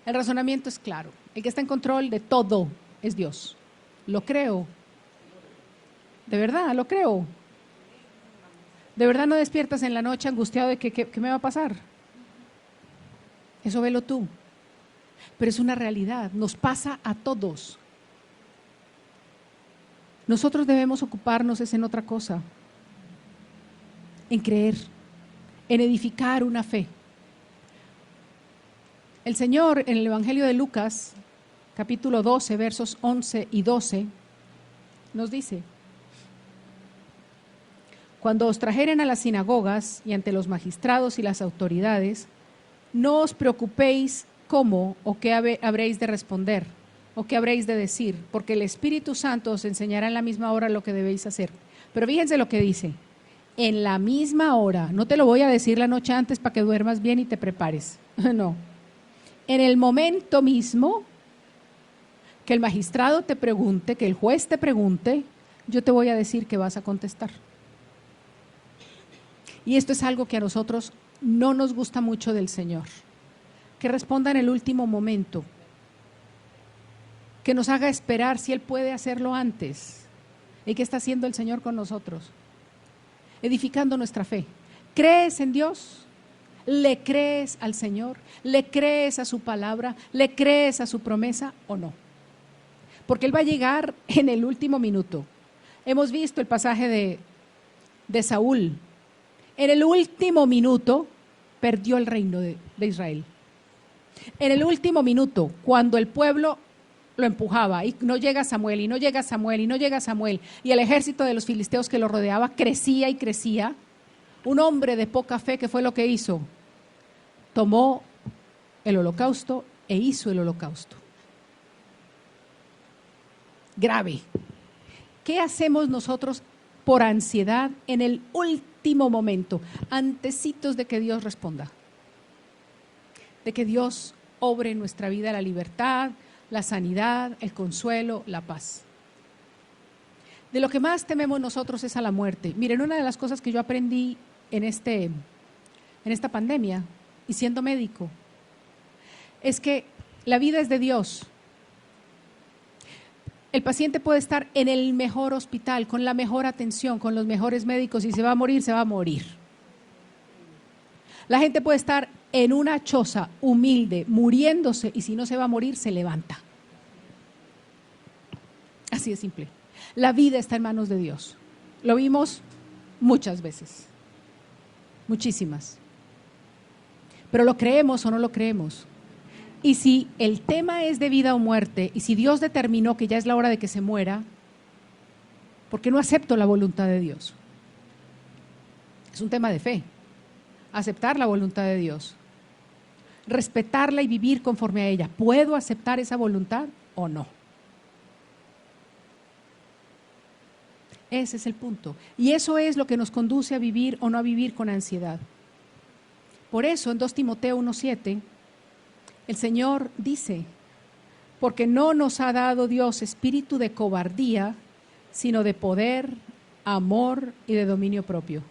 El razonamiento es claro, el que está en control de todo es Dios. Lo creo. De verdad, lo creo. ¿De verdad no despiertas en la noche angustiado de qué me va a pasar? Eso velo tú. Pero es una realidad, nos pasa a todos. Nosotros debemos ocuparnos en otra cosa, en creer, en edificar una fe. El Señor en el Evangelio de Lucas, capítulo 12, versos 11 y 12, nos dice, cuando os trajeren a las sinagogas y ante los magistrados y las autoridades, no os preocupéis cómo o qué habréis de responder o qué habréis de decir, porque el Espíritu Santo os enseñará en la misma hora lo que debéis hacer. Pero fíjense lo que dice, en la misma hora, no te lo voy a decir la noche antes para que duermas bien y te prepares, no. En el momento mismo que el magistrado te pregunte, que el juez te pregunte, yo te voy a decir que vas a contestar. Y esto es algo que a nosotros no nos gusta mucho del Señor. Que responda en el último momento. Que nos haga esperar si Él puede hacerlo antes. ¿Y qué está haciendo el Señor con nosotros? Edificando nuestra fe. ¿Crees en Dios? ¿Le crees al Señor? ¿Le crees a su palabra? ¿Le crees a su promesa o no? Porque Él va a llegar en el último minuto. Hemos visto el pasaje de Saúl. En el último minuto perdió el reino de Israel. En el último minuto, cuando el pueblo lo empujaba y no llega Samuel, y no llega Samuel, y no llega Samuel, y el ejército de los filisteos que lo rodeaba crecía y crecía, un hombre de poca fe, ¿qué fue lo que hizo? Tomó el holocausto e hizo el holocausto. Grave. ¿Qué hacemos nosotros por ansiedad en el último momento, antecitos de que Dios responda? De que Dios obre en nuestra vida la libertad, la sanidad, el consuelo, la paz. De lo que más tememos nosotros es a la muerte. Miren, una de las cosas que yo aprendí en esta pandemia y siendo médico, es que la vida es de Dios. El paciente puede estar en el mejor hospital, con la mejor atención, con los mejores médicos, y se va a morir, se va a morir. La gente puede estar en una choza humilde, muriéndose, y si no se va a morir, se levanta. Así de simple. La vida está en manos de Dios. Lo vimos muchas veces, muchísimas. Pero ¿lo creemos o no lo creemos? Y si el tema es de vida o muerte, y si Dios determinó que ya es la hora de que se muera, ¿por qué no acepto la voluntad de Dios? Es un tema de fe. Aceptar la voluntad de Dios. Respetarla y vivir conforme a ella. ¿Puedo aceptar esa voluntad o no? Ese es el punto. Y eso es lo que nos conduce a vivir o no a vivir con ansiedad. Por eso en 2 Timoteo 1:7, el Señor dice, Porque no nos ha dado Dios espíritu de cobardía, sino de poder, amor y de dominio propio.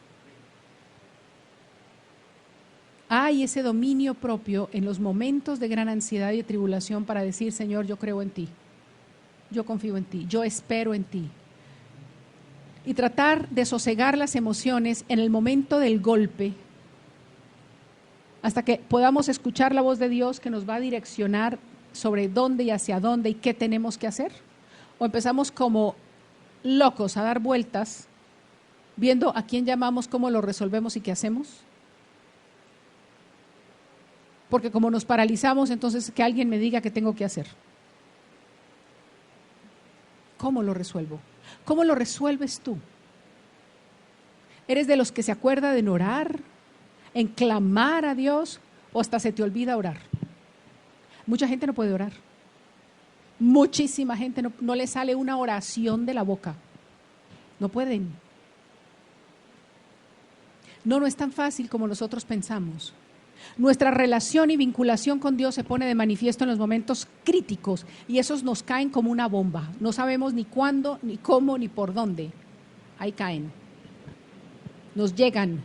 Hay ese dominio propio en los momentos de gran ansiedad y tribulación para decir, Señor, yo creo en ti, yo confío en ti, yo espero en ti. Y tratar de sosegar las emociones en el momento del golpe, hasta que podamos escuchar la voz de Dios que nos va a direccionar sobre dónde y hacia dónde y qué tenemos que hacer. O empezamos como locos a dar vueltas, viendo a quién llamamos, cómo lo resolvemos y qué hacemos. Porque como nos paralizamos, entonces que alguien me diga qué tengo que hacer. ¿Cómo lo resuelvo? ¿Cómo lo resuelves tú? ¿Eres de los que se acuerda en orar, en clamar a Dios, o hasta se te olvida orar? Mucha gente no puede orar. Muchísima gente no le sale una oración de la boca. No pueden. No es tan fácil como nosotros pensamos. Nuestra relación y vinculación con Dios se pone de manifiesto en los momentos críticos y esos nos caen como una bomba. No sabemos ni cuándo, ni cómo, ni por dónde. Ahí caen. Nos llegan.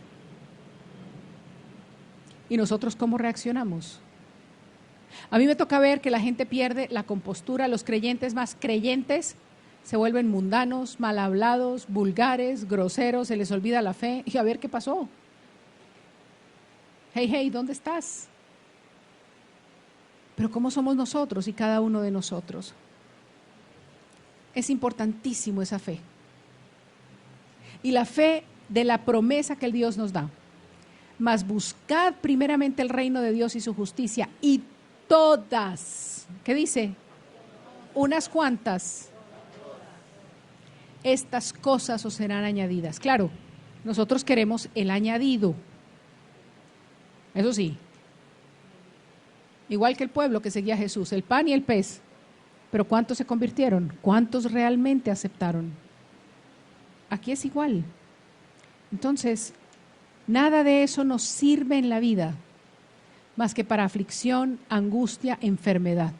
¿Y nosotros cómo reaccionamos? A mí me toca ver que la gente pierde la compostura, los creyentes más creyentes se vuelven mundanos, mal hablados, vulgares, groseros, se les olvida la fe. Y a ver qué pasó. Hey, ¿dónde estás? Pero ¿cómo somos nosotros y cada uno de nosotros? Es importantísimo esa fe. Y la fe de la promesa que el Dios nos da. Mas buscad primeramente el reino de Dios y su justicia y todas, ¿qué dice? Unas cuantas. Estas cosas os serán añadidas. Claro, nosotros queremos el añadido. Eso sí, igual que el pueblo que seguía a Jesús, el pan y el pez. Pero ¿cuántos se convirtieron? ¿Cuántos realmente aceptaron? Aquí es igual. Entonces, nada de eso nos sirve en la vida más que para aflicción, angustia, enfermedad.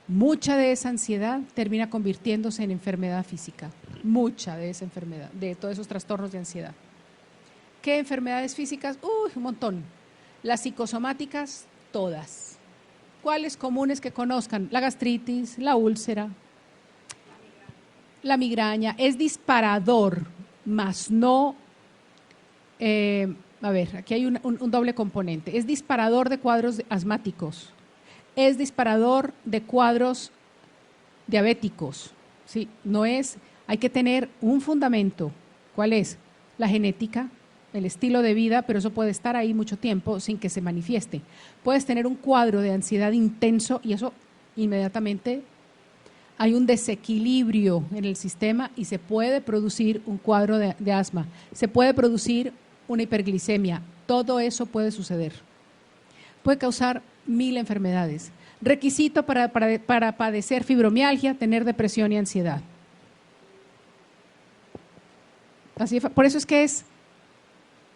Mucha de esa ansiedad termina convirtiéndose en enfermedad física. Mucha de esa enfermedad, de todos esos trastornos de ansiedad. ¿Qué enfermedades físicas? Un montón. Las psicosomáticas, todas. ¿Cuáles comunes que conozcan? La gastritis, la úlcera, la migraña. Es disparador, mas no... aquí hay un doble componente. Es disparador de cuadros asmáticos. Es disparador de cuadros diabéticos. ¿Sí? No es... Hay que tener un fundamento. ¿Cuál es? La genética, el estilo de vida, pero eso puede estar ahí mucho tiempo sin que se manifieste. Puedes tener un cuadro de ansiedad intenso y eso inmediatamente hay un desequilibrio en el sistema y se puede producir un cuadro de asma, se puede producir una hiperglicemia, todo eso puede suceder. Puede causar 1000 enfermedades. Requisito para padecer fibromialgia, tener depresión y ansiedad. Así, por eso es que es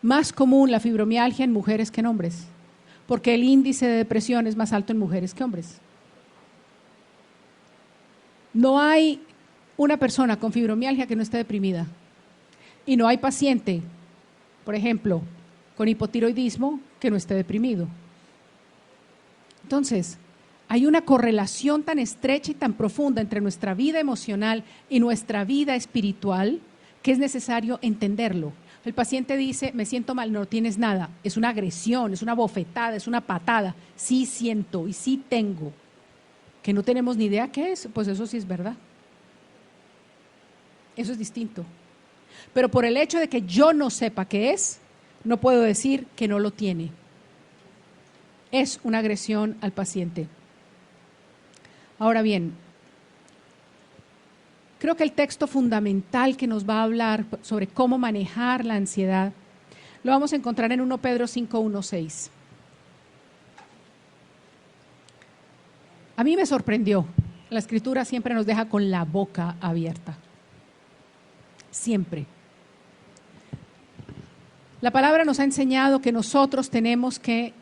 más común la fibromialgia en mujeres que en hombres, porque el índice de depresión es más alto en mujeres que hombres. No hay una persona con fibromialgia que no esté deprimida y no hay paciente, por ejemplo, con hipotiroidismo que no esté deprimido. Entonces, hay una correlación tan estrecha y tan profunda entre nuestra vida emocional y nuestra vida espiritual que es necesario entenderlo. El paciente dice, me siento mal, no tienes nada, es una agresión, es una bofetada, es una patada. Sí siento y sí tengo. Que no tenemos ni idea qué es, pues eso sí es verdad. Eso es distinto. Pero por el hecho de que yo no sepa qué es, no puedo decir que no lo tiene. Es una agresión al paciente. Ahora bien, creo que el texto fundamental que nos va a hablar sobre cómo manejar la ansiedad lo vamos a encontrar en 1 Pedro 5:1-6. A mí me sorprendió. La Escritura siempre nos deja con la boca abierta. Siempre. La palabra nos ha enseñado que nosotros tenemos que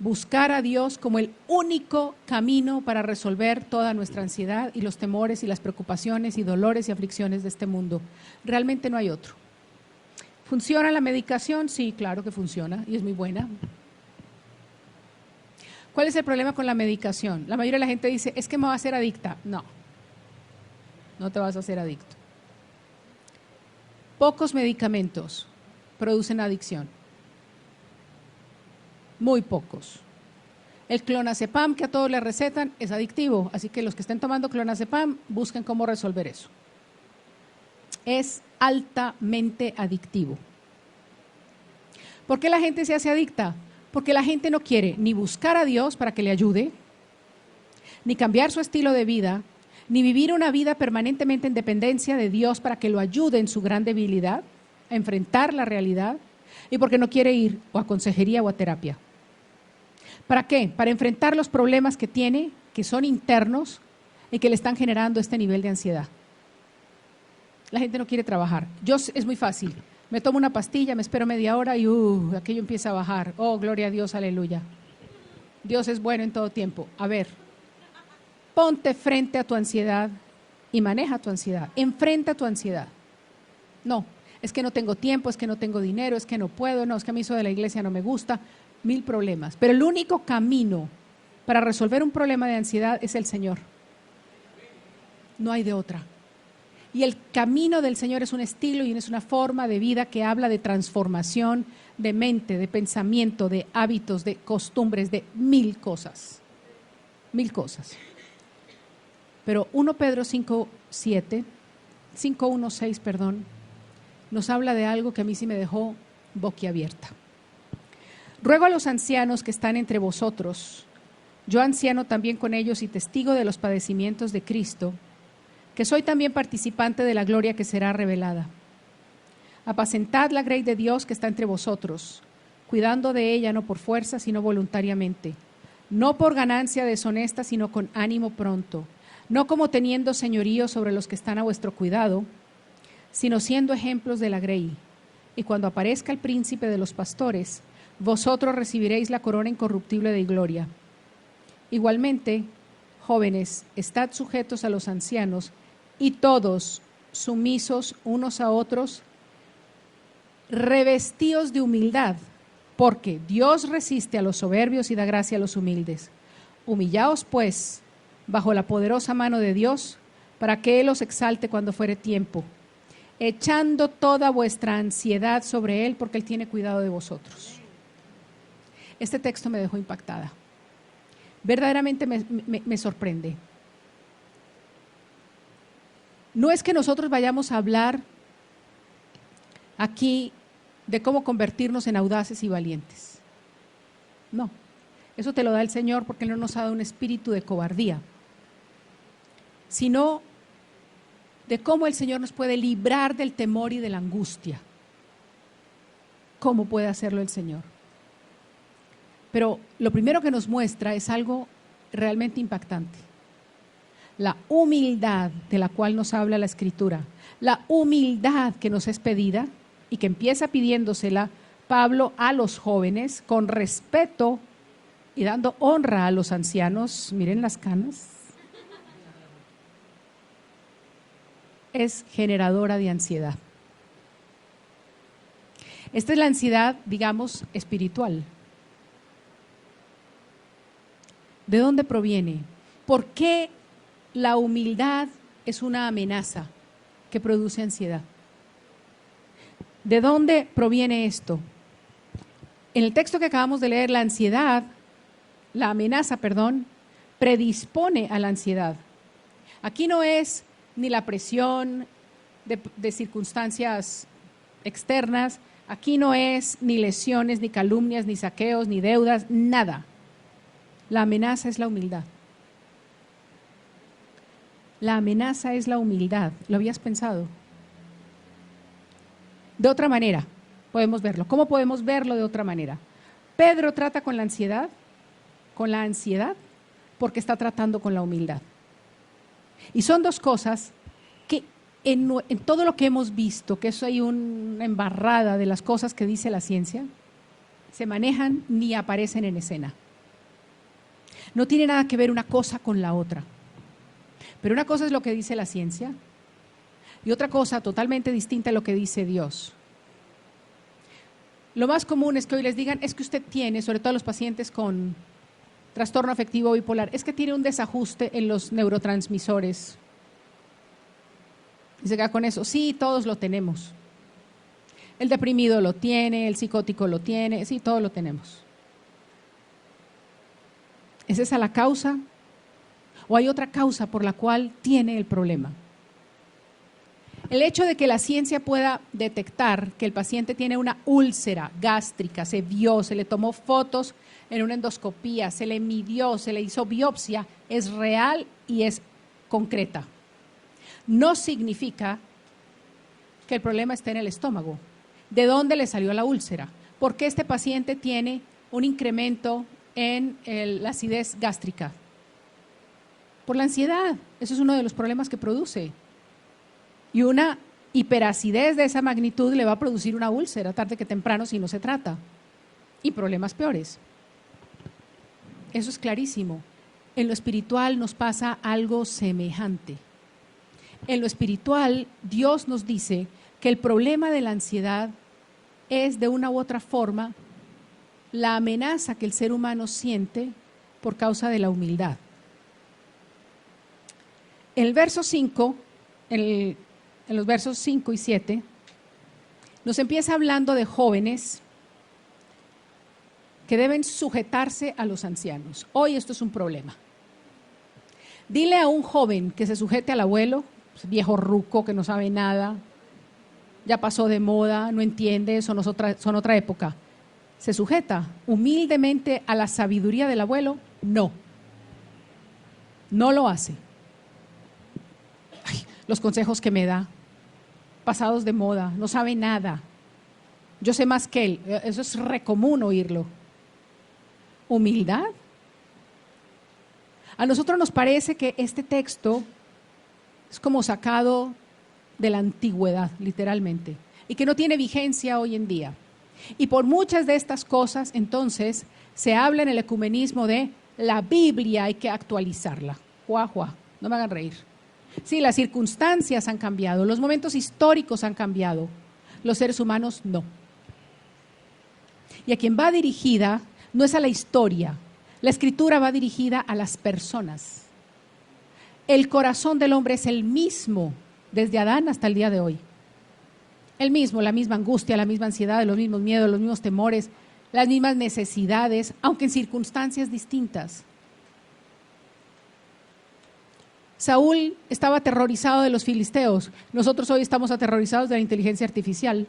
buscar a Dios como el único camino para resolver toda nuestra ansiedad y los temores y las preocupaciones y dolores y aflicciones de este mundo. Realmente no hay otro. ¿Funciona la medicación? Sí, claro que funciona y es muy buena. ¿Cuál es el problema con la medicación? La mayoría de la gente dice, es que me va a hacer adicta. No, no te vas a hacer adicto. Pocos medicamentos producen adicción. Muy pocos. El clonazepam que a todos le recetan es adictivo, así que los que estén tomando clonazepam busquen cómo resolver eso. Es altamente adictivo. ¿Por qué la gente se hace adicta? Porque la gente no quiere ni buscar a Dios para que le ayude, ni cambiar su estilo de vida, ni vivir una vida permanentemente en dependencia de Dios para que lo ayude en su gran debilidad, a enfrentar la realidad, y porque no quiere ir o a consejería o a terapia. ¿Para qué? Para enfrentar los problemas que tiene, que son internos y que le están generando este nivel de ansiedad. La gente no quiere trabajar. Es muy fácil. Me tomo una pastilla, me espero media hora y aquello empieza a bajar. Oh, gloria a Dios, aleluya. Dios es bueno en todo tiempo. A ver, ponte frente a tu ansiedad y maneja tu ansiedad. Enfrenta tu ansiedad. No, es que no tengo tiempo, es que no tengo dinero, es que no puedo, no, es que a mí eso de la iglesia no me gusta. 1000 problemas. Pero el único camino para resolver un problema de ansiedad es el Señor. No hay de otra. Y el camino del Señor es un estilo y es una forma de vida que habla de transformación de mente, de pensamiento, de hábitos, de costumbres, de 1000 cosas. 1000 cosas. Pero 1 Pedro 5:1-6, nos habla de algo que a mí sí me dejó boquiabierta. Ruego a los ancianos que están entre vosotros, yo anciano también con ellos y testigo de los padecimientos de Cristo, que soy también participante de la gloria que será revelada. Apacentad la grey de Dios que está entre vosotros, cuidando de ella no por fuerza, sino voluntariamente, no por ganancia deshonesta, sino con ánimo pronto, no como teniendo señorío sobre los que están a vuestro cuidado, sino siendo ejemplos de la grey. Y cuando aparezca el príncipe de los pastores, vosotros recibiréis la corona incorruptible de gloria. Igualmente, jóvenes, estad sujetos a los ancianos y todos sumisos unos a otros, revestidos de humildad, porque Dios resiste a los soberbios y da gracia a los humildes. Humillaos, pues, bajo la poderosa mano de Dios, para que Él os exalte cuando fuere tiempo, echando toda vuestra ansiedad sobre Él, porque Él tiene cuidado de vosotros. Este texto me dejó impactada. Verdaderamente me sorprende. No es que nosotros vayamos a hablar aquí de cómo convertirnos en audaces y valientes. No, eso te lo da el Señor porque Él no nos ha dado un espíritu de cobardía, sino de cómo el Señor nos puede librar del temor y de la angustia. ¿Cómo puede hacerlo el Señor? Pero lo primero que nos muestra es algo realmente impactante. La humildad de la cual nos habla la Escritura, la humildad que nos es pedida y que empieza pidiéndosela Pablo a los jóvenes con respeto y dando honra a los ancianos. Miren las canas. Es generadora de ansiedad. Esta es la ansiedad, digamos, espiritual. ¿De dónde proviene? ¿Por qué la humildad es una amenaza que produce ansiedad? ¿De dónde proviene esto? En el texto que acabamos de leer, la amenaza, predispone a la ansiedad. Aquí no es ni la presión de circunstancias externas, aquí no es ni lesiones, ni calumnias, ni saqueos, ni deudas, nada. La amenaza es la humildad. La amenaza es la humildad. ¿Lo habías pensado? De otra manera, podemos verlo. ¿Cómo podemos verlo de otra manera? Pedro trata con la ansiedad, porque está tratando con la humildad. Y son dos cosas que en todo lo que hemos visto, que eso hay una embarrada de las cosas que dice la ciencia, se manejan ni aparecen en escena. No tiene nada que ver una cosa con la otra. Pero una cosa es lo que dice la ciencia y otra cosa totalmente distinta es lo que dice Dios. Lo más común es que hoy les digan, es que usted tiene, sobre todo los pacientes con trastorno afectivo bipolar, es que tiene un desajuste en los neurotransmisores. Y se queda con eso. Sí, todos lo tenemos. El deprimido lo tiene, el psicótico lo tiene, sí, todos lo tenemos. ¿Es esa la causa? ¿O hay otra causa por la cual tiene el problema? El hecho de que la ciencia pueda detectar que el paciente tiene una úlcera gástrica, se vio, se le tomó fotos en una endoscopía, se le midió, se le hizo biopsia, es real y es concreta. No significa que el problema esté en el estómago. ¿De dónde le salió la úlcera? ¿Por qué este paciente tiene un incremento en la acidez gástrica? Por la ansiedad. Eso es uno de los problemas que produce. Y una hiperacidez de esa magnitud le va a producir una úlcera tarde que temprano si no se trata. Y problemas peores. Eso es clarísimo. En lo espiritual nos pasa algo semejante. En lo espiritual, Dios nos dice que el problema de la ansiedad es de una u otra forma la amenaza que el ser humano siente por causa de la humildad. En el verso 5, en los versos 5 y 7, nos empieza hablando de jóvenes que deben sujetarse a los ancianos. Hoy esto es un problema. Dile a un joven que se sujete al abuelo, viejo ruco que no sabe nada, ya pasó de moda, no entiende, son otra época. ¿Se sujeta humildemente a la sabiduría del abuelo? No. No lo hace. Ay, los consejos que me da, pasados de moda, no sabe nada. Yo sé más que él. Eso es recomún oírlo. ¿Humildad? A nosotros nos parece que este texto es como sacado de la antigüedad, literalmente, y que no tiene vigencia hoy en día. Y por muchas de estas cosas, entonces, se habla en el ecumenismo de la Biblia hay que actualizarla. Juá, juá, no me hagan reír. Sí, las circunstancias han cambiado, los momentos históricos han cambiado, los seres humanos no. Y a quien va dirigida no es a la historia, la escritura va dirigida a las personas. El corazón del hombre es el mismo desde Adán hasta el día de hoy. El mismo, la misma angustia, la misma ansiedad, los mismos miedos, los mismos temores, las mismas necesidades, aunque en circunstancias distintas. Saúl estaba aterrorizado de los filisteos. Nosotros hoy estamos aterrorizados de la inteligencia artificial.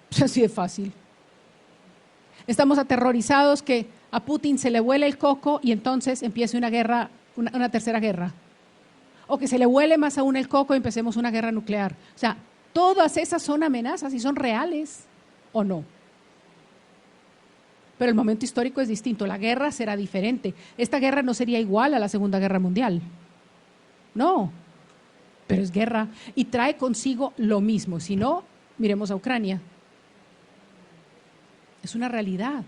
Pues así de fácil. Estamos aterrorizados que a Putin se le vuele el coco y entonces empiece una guerra, una tercera guerra. O que se le huele más aún el coco y empecemos una guerra nuclear. O sea, todas esas son amenazas y son reales o no. Pero el momento histórico es distinto, la guerra será diferente. Esta guerra no sería igual a la Segunda Guerra Mundial. No, pero es guerra y trae consigo lo mismo. Si no, miremos a Ucrania. Es una realidad.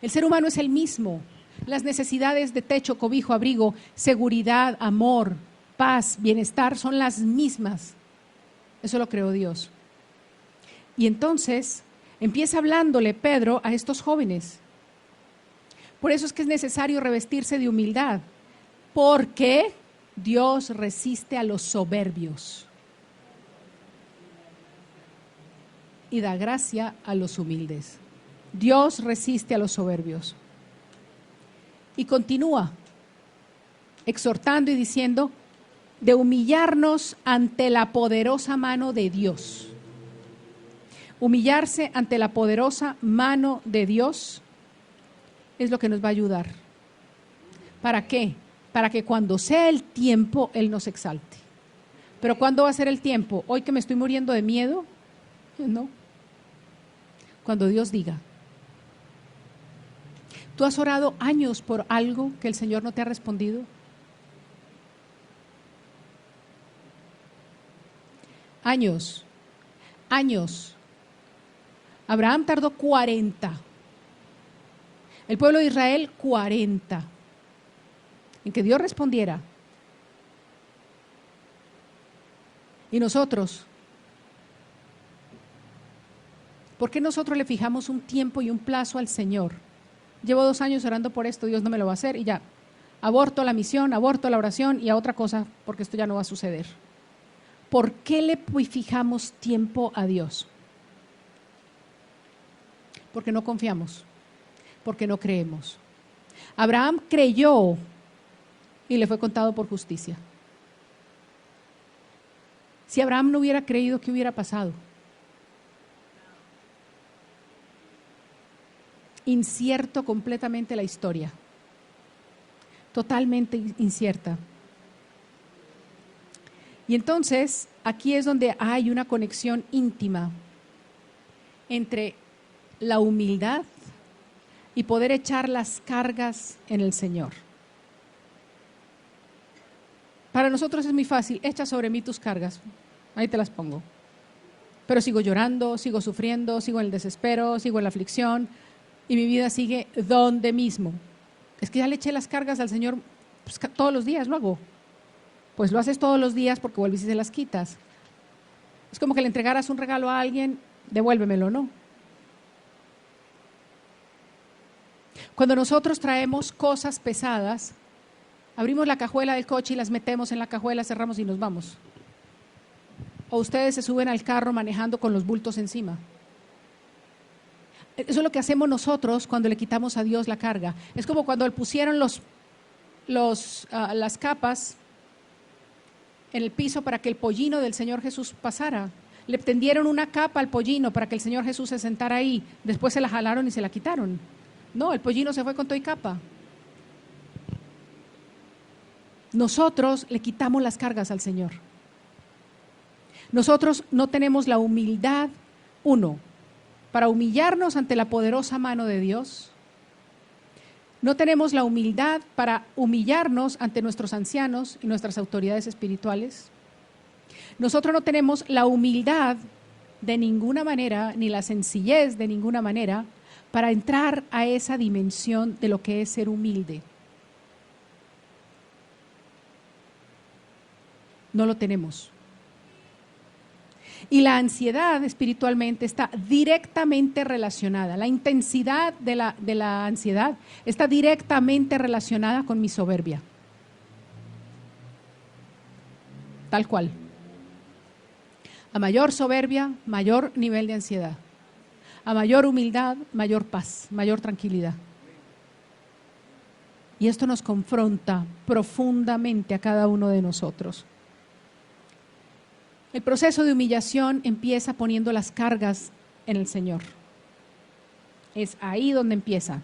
El ser humano es el mismo. Las necesidades de techo, cobijo, abrigo, seguridad, amor, paz, bienestar son las mismas. Eso lo creó Dios. Y entonces empieza hablándole Pedro a estos jóvenes. Por eso es que es necesario revestirse de humildad, porque Dios resiste a los soberbios y da gracia a los humildes. Dios resiste a los soberbios. Y continúa exhortando y diciendo de humillarnos ante la poderosa mano de Dios. Humillarse ante la poderosa mano de Dios es lo que nos va a ayudar. ¿Para qué? Para que cuando sea el tiempo, Él nos exalte. ¿Pero cuándo va a ser el tiempo? ¿Hoy que me estoy muriendo de miedo? No. Cuando Dios diga. ¿Tú has orado años por algo que el Señor no te ha respondido? Años. Abraham tardó 40. El pueblo de Israel, 40. En que Dios respondiera. Y nosotros, ¿por qué nosotros le fijamos un tiempo y un plazo al Señor? Llevo 2 años orando por esto, Dios no me lo va a hacer y ya. Aborto la misión, aborto la oración y a otra cosa porque esto ya no va a suceder. ¿Por qué le fijamos tiempo a Dios? Porque no confiamos, porque no creemos. Abraham creyó y le fue contado por justicia. Si Abraham no hubiera creído, ¿qué hubiera pasado? Incierto completamente la historia. Totalmente incierta. Y entonces, aquí es donde hay una conexión íntima entre la humildad y poder echar las cargas en el Señor. Para nosotros es muy fácil, echa sobre mí tus cargas, ahí te las pongo. Pero sigo llorando, sigo sufriendo, sigo en el desespero, sigo en la aflicción y mi vida sigue donde mismo. Es que ya le eché las cargas al Señor, pues, todos los días lo hago. Pues lo haces todos los días porque vuelves y se las quitas. Es como que le entregaras un regalo a alguien, devuélvemelo, ¿no? Cuando nosotros traemos cosas pesadas, abrimos la cajuela del coche y las metemos en la cajuela, cerramos y nos vamos. O ustedes se suben al carro manejando con los bultos encima. Eso es lo que hacemos nosotros cuando le quitamos a Dios la carga. Es como cuando le pusieron las capas en el piso para que el pollino del Señor Jesús pasara. Le tendieron una capa al pollino para que el Señor Jesús se sentara ahí. Después se la jalaron y se la quitaron. No, el pollino se fue con todo y capa. Nosotros le quitamos las cargas al Señor. Nosotros no tenemos la humildad, para humillarnos ante la poderosa mano de Dios. No tenemos la humildad para humillarnos ante nuestros ancianos y nuestras autoridades espirituales. Nosotros no tenemos la humildad de ninguna manera, ni la sencillez de ninguna manera, para entrar a esa dimensión de lo que es ser humilde. No lo tenemos. Y la ansiedad espiritualmente está directamente relacionada, la intensidad de la ansiedad está directamente relacionada con mi soberbia. Tal cual. A mayor soberbia, mayor nivel de ansiedad. A mayor humildad, mayor paz, mayor tranquilidad. Y esto nos confronta profundamente a cada uno de nosotros. El proceso de humillación empieza poniendo las cargas en el Señor. Es ahí donde empieza.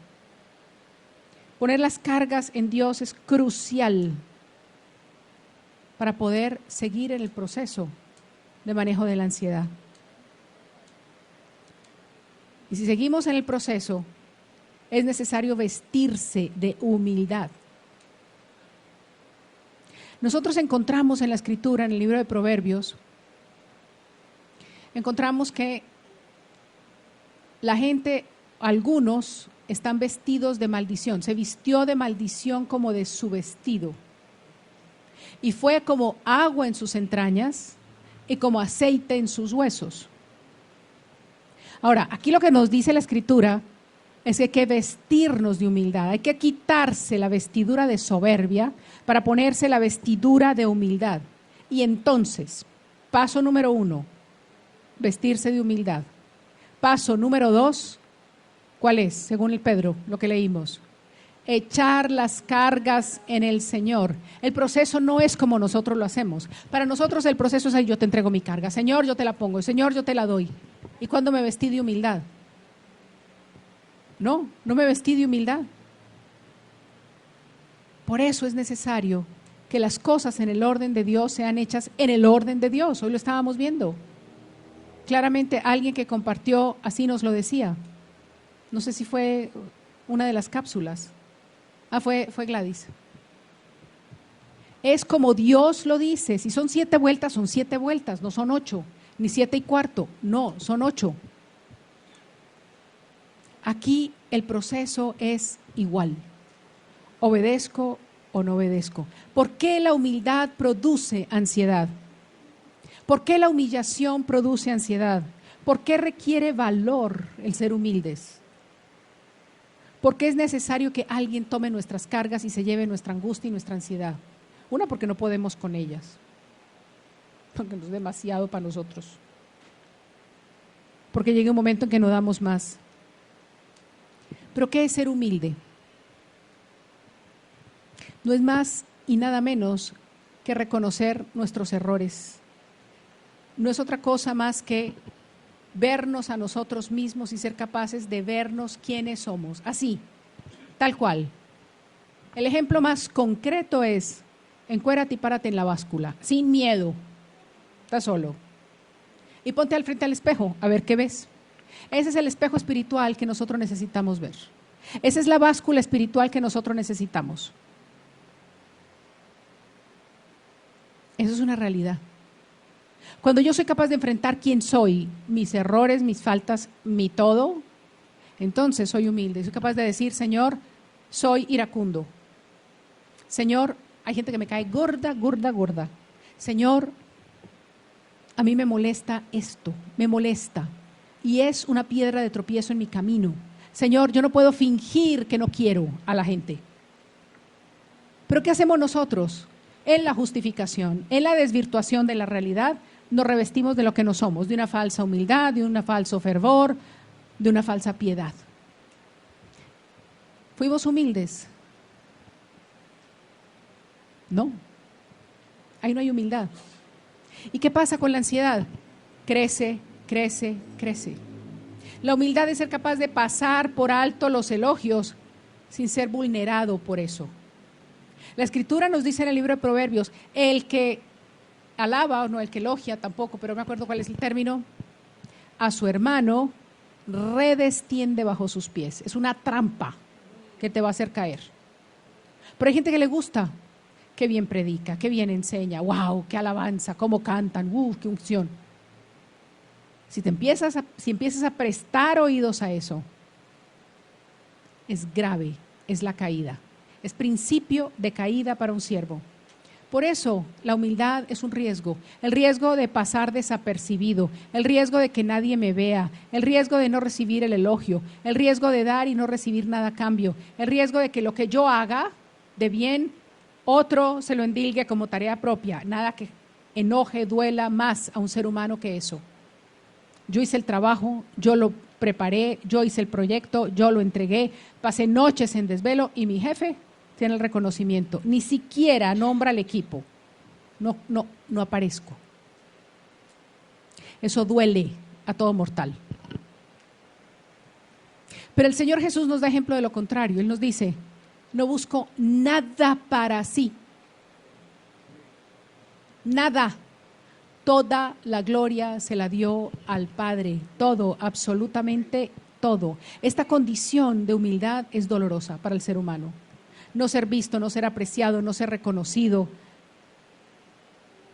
Poner las cargas en Dios es crucial para poder seguir en el proceso de manejo de la ansiedad. Y si seguimos en el proceso, es necesario vestirse de humildad. Nosotros encontramos en la Escritura, en el libro de Proverbios, encontramos que la gente, algunos, están vestidos de maldición. Se vistió de maldición como de su vestido. Y fue como agua en sus entrañas y como aceite en sus huesos. Ahora, aquí lo que nos dice la Escritura es que hay que vestirnos de humildad. Hay que quitarse la vestidura de soberbia para ponerse la vestidura de humildad. Y entonces, paso número 1, vestirse de humildad. Paso número 2, ¿cuál es? Según el Pedro, lo que leímos. Echar las cargas en el Señor. El proceso no es como nosotros lo hacemos. Para nosotros el proceso es ahí, yo te entrego mi carga. Señor, yo te la pongo. Señor, yo te la doy. ¿Y cuándo me vestí de humildad? No me vestí de humildad. Por eso es necesario que las cosas en el orden de Dios sean hechas en el orden de Dios. Hoy lo estábamos viendo. Claramente alguien que compartió así nos lo decía. No sé si fue una de las cápsulas. Fue Gladys. Es como Dios lo dice. Si son 7 vueltas, son 7 vueltas, no son 8, ni 7 1/4, no, son 8. Aquí el proceso es igual. ¿Obedezco o no obedezco? ¿Por qué la humildad produce ansiedad? ¿Por qué la humillación produce ansiedad? ¿Por qué requiere valor el ser humildes? ¿Por qué es necesario que alguien tome nuestras cargas y se lleve nuestra angustia y nuestra ansiedad? Una, porque no podemos con ellas, porque no es demasiado para nosotros. Porque llega un momento en que no damos más. ¿Pero qué es ser humilde? No es más y nada menos que reconocer nuestros errores. No es otra cosa más que vernos a nosotros mismos y ser capaces de vernos quiénes somos. Así, tal cual. El ejemplo más concreto es: encuérate y párate en la báscula, sin miedo. Estás solo. Y ponte al frente al espejo, a ver qué ves. Ese es el espejo espiritual que nosotros necesitamos ver. Esa es la báscula espiritual que nosotros necesitamos. Eso es una realidad. Cuando yo soy capaz de enfrentar quién soy, mis errores, mis faltas, mi todo, entonces soy humilde. Soy capaz de decir: Señor, soy iracundo. Señor, hay gente que me cae gorda, gorda, gorda. Señor, a mí me molesta esto, me molesta. Y es una piedra de tropiezo en mi camino. Señor, yo no puedo fingir que no quiero a la gente. ¿Pero qué hacemos nosotros? En la justificación, en la desvirtuación de la realidad, nos revestimos de lo que no somos, de una falsa humildad, de un falso fervor, de una falsa piedad. ¿Fuimos humildes? No. Ahí no hay humildad. ¿Y qué pasa con la ansiedad? Crece, crece, crece. La humildad es ser capaz de pasar por alto los elogios sin ser vulnerado por eso. La Escritura nos dice en el libro de Proverbios: el que alaba, o no, el que elogia tampoco, pero no me acuerdo cuál es el término, a su hermano, redes tiende bajo sus pies. Es una trampa que te va a hacer caer. Pero hay gente que le gusta. Qué bien predica, qué bien enseña, wow, qué alabanza, cómo cantan, qué unción. Si empiezas a prestar oídos a eso, es grave, es la caída. Es principio de caída para un siervo. Por eso la humildad es un riesgo, el riesgo de pasar desapercibido, el riesgo de que nadie me vea, el riesgo de no recibir el elogio, el riesgo de dar y no recibir nada a cambio, el riesgo de que lo que yo haga de bien, otro se lo endilgue como tarea propia. Nada que enoje, duela más a un ser humano que eso. Yo hice el trabajo, yo lo preparé, yo hice el proyecto, yo lo entregué, pasé noches en desvelo y mi jefe tiene el reconocimiento. Ni siquiera nombra al equipo. No aparezco. Eso duele a todo mortal. Pero el Señor Jesús nos da ejemplo de lo contrario. Él nos dice: no busco nada para sí. Nada. Toda la gloria se la dio al Padre. Todo, absolutamente todo. Esta condición de humildad es dolorosa para el ser humano. No ser visto, no ser apreciado, no ser reconocido.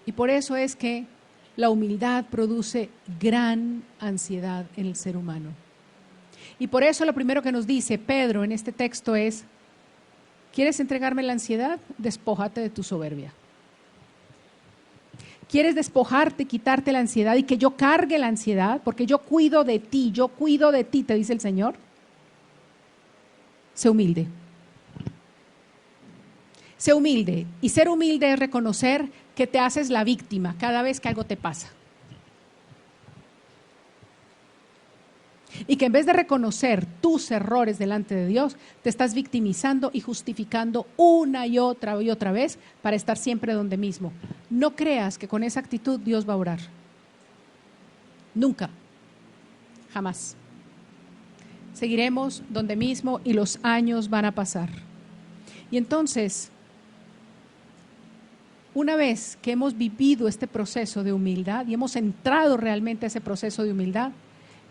Y por eso es que la humildad produce gran ansiedad en el ser humano. Y por eso lo primero que nos dice Pedro en este texto es: ¿quieres entregarme la ansiedad? Despójate de tu soberbia. ¿Quieres despojarte, quitarte la ansiedad y que yo cargue la ansiedad? Porque yo cuido de ti, te dice el Señor. Sé humilde. Sé humilde. Y ser humilde es reconocer que te haces la víctima cada vez que algo te pasa. Y que en vez de reconocer tus errores delante de Dios, te estás victimizando y justificando una y otra vez para estar siempre donde mismo. No creas que con esa actitud Dios va a orar. Nunca. Jamás. Seguiremos donde mismo y los años van a pasar. Y entonces, una vez que hemos vivido este proceso de humildad y hemos entrado realmente a ese proceso de humildad,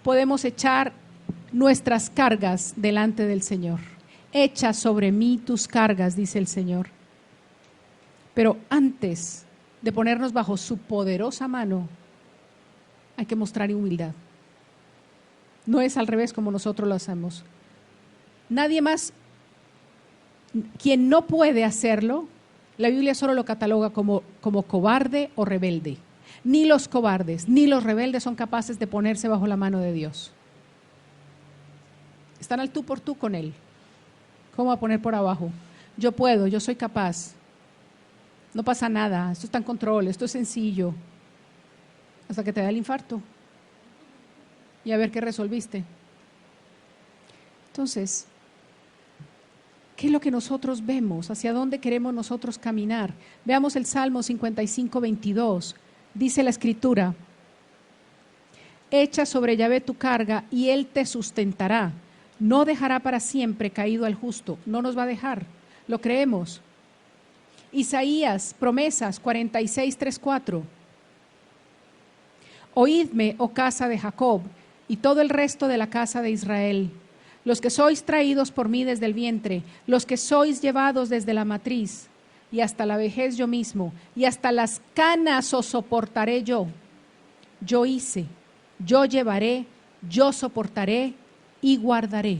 podemos echar nuestras cargas delante del Señor. Echa sobre mí tus cargas, dice el Señor. Pero antes de ponernos bajo su poderosa mano, hay que mostrar humildad. No es al revés como nosotros lo hacemos. Nadie más, quien no puede hacerlo, la Biblia solo lo cataloga como cobarde o rebelde. Ni los cobardes ni los rebeldes son capaces de ponerse bajo la mano de Dios. Están al tú por tú con Él. ¿Cómo va a poner por abajo? Yo puedo, yo soy capaz. No pasa nada, esto está en control, esto es sencillo. Hasta que te da el infarto. Y a ver qué resolviste. Entonces, ¿qué es lo que nosotros vemos? ¿Hacia dónde queremos nosotros caminar? Veamos el Salmo 55, 22. Dice la Escritura: echa sobre Yahvé tu carga y Él te sustentará. No dejará para siempre caído al justo. No nos va a dejar. Lo creemos. Isaías, promesas 46, 3, 4. Oídme, oh casa de Jacob, y todo el resto de la casa de Israel, los que sois traídos por mí desde el vientre, los que sois llevados desde la matriz, y hasta la vejez yo mismo, y hasta las canas os soportaré yo. Yo hice, yo llevaré, yo soportaré y guardaré.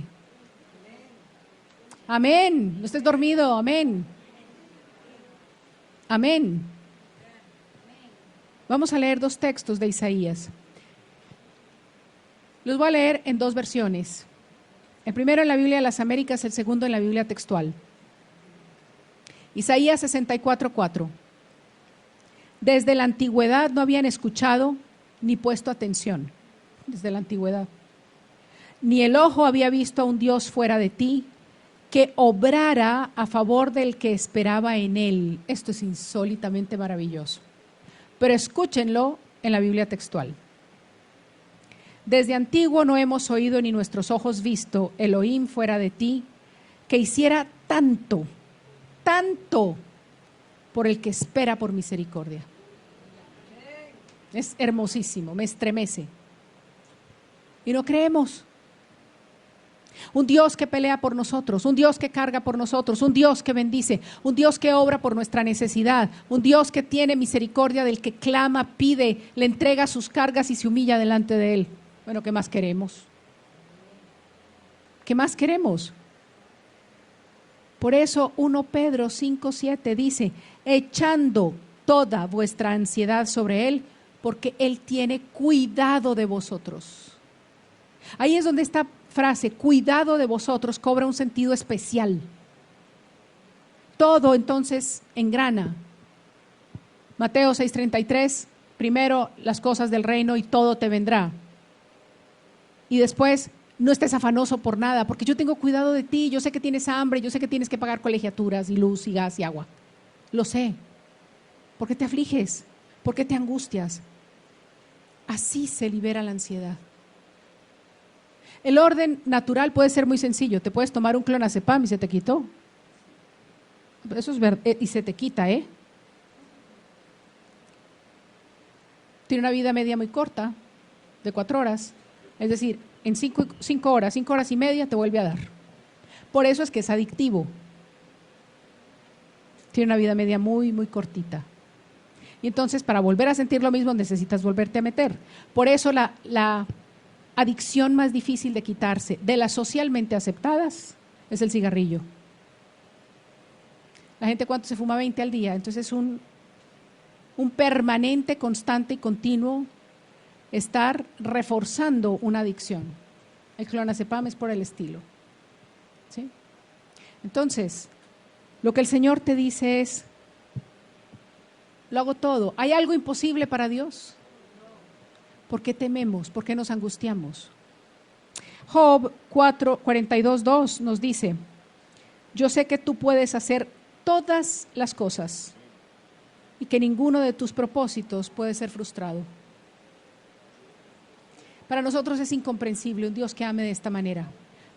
Amén. No estés dormido, amén. Amén. Vamos a leer dos textos de Isaías. Los voy a leer en dos versiones. El primero en la Biblia de las Américas, el segundo en la Biblia textual. Isaías 64, 4. Desde la antigüedad no habían escuchado ni puesto atención. Desde la antigüedad. Ni el ojo había visto a un Dios fuera de ti que obrara a favor del que esperaba en él. Esto es insólitamente maravilloso. Pero escúchenlo en la Biblia textual. Desde antiguo no hemos oído ni nuestros ojos visto Elohim fuera de ti, que hiciera tanto, tanto por el que espera por misericordia. Es hermosísimo, me estremece. Y no creemos. Un Dios que pelea por nosotros, un Dios que carga por nosotros, un Dios que bendice, un Dios que obra por nuestra necesidad, un Dios que tiene misericordia del que clama, pide, le entrega sus cargas y se humilla delante de Él. Bueno, ¿qué más queremos? ¿Qué más queremos? Por eso 1 Pedro 5:7 dice: echando toda vuestra ansiedad sobre Él, porque Él tiene cuidado de vosotros. Ahí es donde esta frase, cuidado de vosotros, cobra un sentido especial. Todo entonces engrana. Mateo 6:33, primero las cosas del reino y todo te vendrá. Y después, no estés afanoso por nada, porque yo tengo cuidado de ti, yo sé que tienes hambre, yo sé que tienes que pagar colegiaturas y luz y gas y agua. Lo sé. ¿Por qué te afliges? ¿Por qué te angustias? Así se libera la ansiedad. El orden natural puede ser muy sencillo. Te puedes tomar un clonazepam y se te quitó. Eso es verdad. Y se te quita, ¿eh? Tiene una vida media muy corta, de 4 horas. Es decir, en 5 horas, 5 horas y media te vuelve a dar. Por eso es que es adictivo. Tiene una vida media muy, muy cortita. Y entonces, para volver a sentir lo mismo, necesitas volverte a meter. Por eso la adicción más difícil de quitarse de las socialmente aceptadas es el cigarrillo. La gente, ¿cuánto se fuma? 20 al día. Entonces es un permanente, constante y continuo estar reforzando una adicción. El clonazepam es por el estilo. ¿Sí? Entonces, lo que el Señor te dice es: lo hago todo. ¿Hay algo imposible para Dios? ¿Por qué tememos? ¿Por qué nos angustiamos? Job 42:2 nos dice: yo sé que tú puedes hacer todas las cosas y que ninguno de tus propósitos puede ser frustrado. Para nosotros es incomprensible un Dios que ame de esta manera.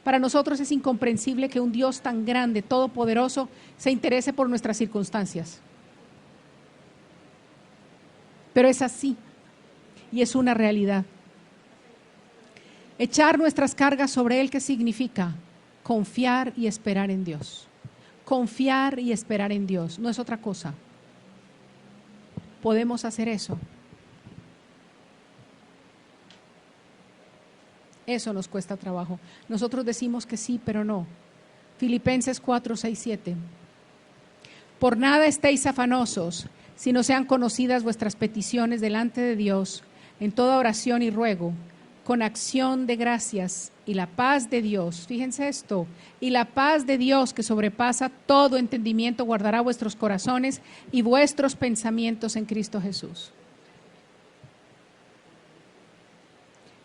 Para nosotros es incomprensible que un Dios tan grande, todopoderoso, se interese por nuestras circunstancias. Pero es así y es una realidad. Echar nuestras cargas sobre Él, ¿qué significa? Confiar y esperar en Dios. Confiar y esperar en Dios, no es otra cosa. Podemos hacer eso. Eso nos cuesta trabajo. Nosotros decimos que sí, pero no. Filipenses 4, 6, 7. Por nada estéis afanosos, sino sean conocidas vuestras peticiones delante de Dios, en toda oración y ruego, con acción de gracias, y la paz de Dios, fíjense esto, y la paz de Dios que sobrepasa todo entendimiento guardará vuestros corazones y vuestros pensamientos en Cristo Jesús.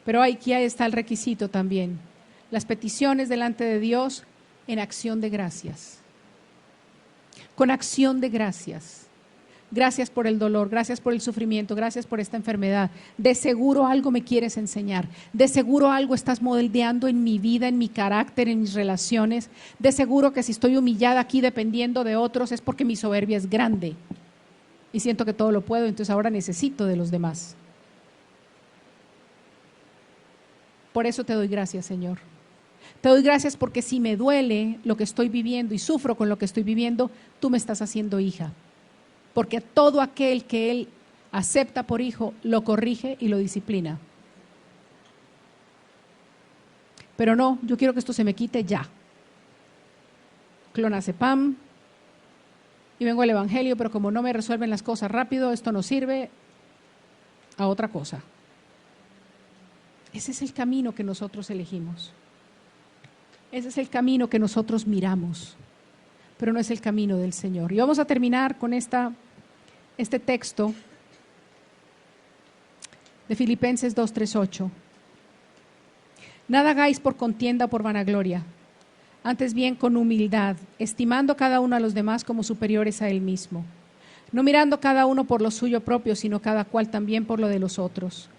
Pero aquí está el requisito también, las peticiones delante de Dios en acción de gracias, con acción de gracias. Gracias por el dolor, gracias por el sufrimiento, gracias por esta enfermedad. De seguro algo me quieres enseñar, de seguro algo estás moldeando en mi vida, en mi carácter, en mis relaciones. De seguro que si estoy humillada aquí dependiendo de otros es porque mi soberbia es grande y siento que todo lo puedo, entonces ahora necesito de los demás. Por eso te doy gracias, Señor. Te doy gracias porque si me duele lo que estoy viviendo y sufro con lo que estoy viviendo, tú me estás haciendo hija. Porque todo aquel que Él acepta por hijo, lo corrige y lo disciplina. Pero no, yo quiero que esto se me quite ya. Clonazepam, y vengo al Evangelio, pero como no me resuelven las cosas rápido, esto no sirve, a otra cosa. Ese es el camino que nosotros elegimos. Ese es el camino que nosotros miramos, pero no es el camino del Señor. Y vamos a terminar con este texto de Filipenses 2, 3, 8. Nada hagáis por contienda o por vanagloria, antes bien con humildad, estimando cada uno a los demás como superiores a él mismo, no mirando cada uno por lo suyo propio, sino cada cual también por lo de los otros.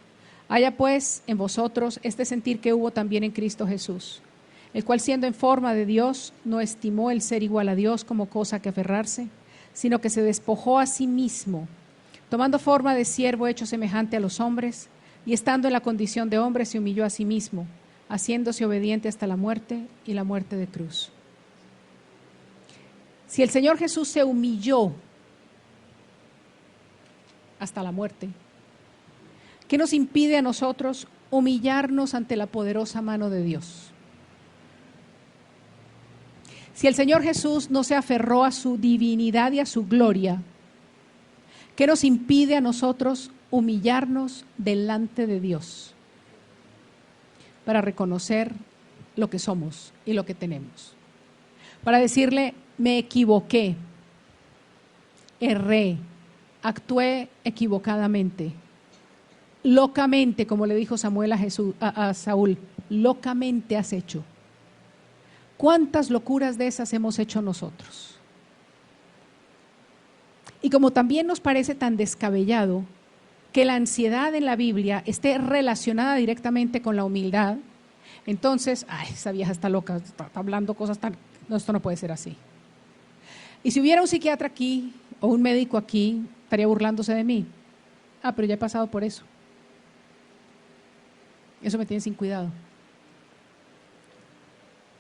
Haya pues en vosotros este sentir que hubo también en Cristo Jesús, el cual siendo en forma de Dios, no estimó el ser igual a Dios como cosa que aferrarse, sino que se despojó a sí mismo, tomando forma de siervo hecho semejante a los hombres, y estando en la condición de hombre se humilló a sí mismo, haciéndose obediente hasta la muerte y la muerte de cruz. Si el Señor Jesús se humilló hasta la muerte, ¿qué nos impide a nosotros humillarnos ante la poderosa mano de Dios? Si el Señor Jesús no se aferró a su divinidad y a su gloria, ¿qué nos impide a nosotros humillarnos delante de Dios para reconocer lo que somos y lo que tenemos? Para decirle, me equivoqué, erré, actué equivocadamente, locamente, como le dijo Samuel a Saúl, locamente has hecho. ¿Cuántas locuras de esas hemos hecho nosotros? Y como también nos parece tan descabellado que la ansiedad en la Biblia esté relacionada directamente con la humildad, entonces, esa vieja está loca, está hablando cosas tan... No, esto no puede ser así. Y si hubiera un psiquiatra aquí o un médico aquí, estaría burlándose de mí. Pero ya he pasado por eso. Eso me tiene sin cuidado.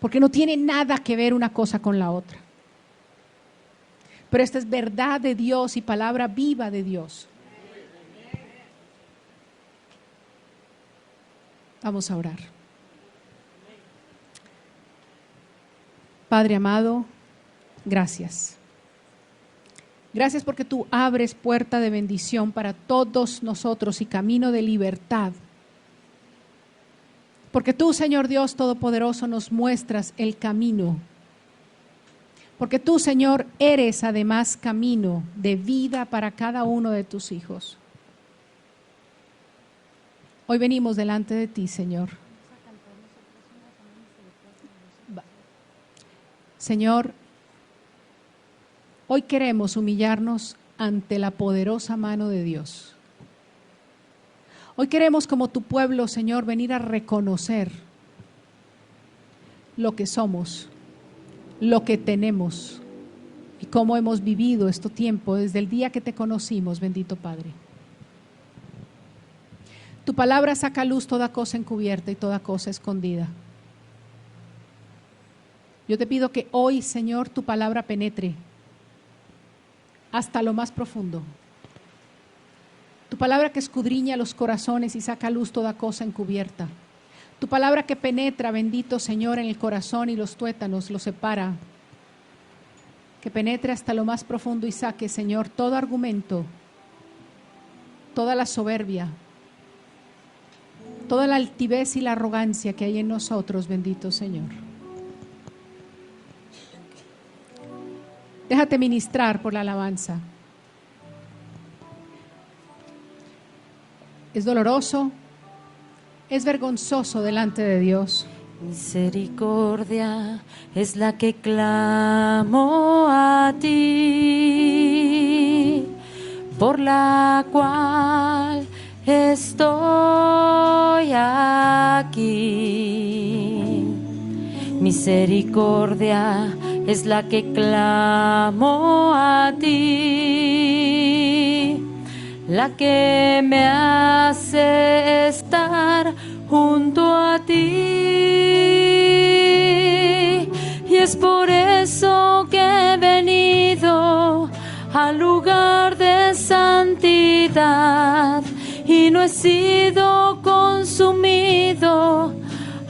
Porque no tiene nada que ver una cosa con la otra. Pero esta es verdad de Dios y palabra viva de Dios. Vamos a orar. Padre amado, gracias. Gracias porque tú abres puerta de bendición para todos nosotros y camino de libertad. Porque tú, Señor Dios Todopoderoso, nos muestras el camino. Porque tú, Señor, eres además camino de vida para cada uno de tus hijos. Hoy venimos delante de ti, Señor. Señor, hoy queremos humillarnos ante la poderosa mano de Dios. Hoy queremos, como tu pueblo, Señor, venir a reconocer lo que somos, lo que tenemos y cómo hemos vivido este tiempo desde el día que te conocimos, bendito Padre. Tu palabra saca a luz toda cosa encubierta y toda cosa escondida. Yo te pido que hoy, Señor, tu palabra penetre hasta lo más profundo. Tu palabra que escudriña los corazones y saca a luz toda cosa encubierta. Tu palabra que penetra, bendito Señor, en el corazón y los tuétanos, los separa. Que penetre hasta lo más profundo y saque, Señor, todo argumento, toda la soberbia, toda la altivez y la arrogancia que hay en nosotros, bendito Señor. Déjate ministrar por la alabanza. Es doloroso, es vergonzoso delante de Dios. Misericordia es la que clamo a ti, por la cual estoy aquí. Misericordia es la que clamo a ti, la que me hace estar junto a ti. Y es por eso que he venido al lugar de santidad y no he sido consumido,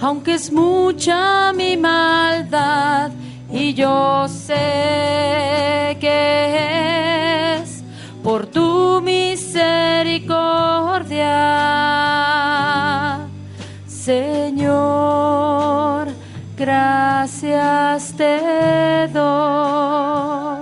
aunque es mucha mi maldad. Y yo sé que es por tu misericordia, Señor, gracias te doy.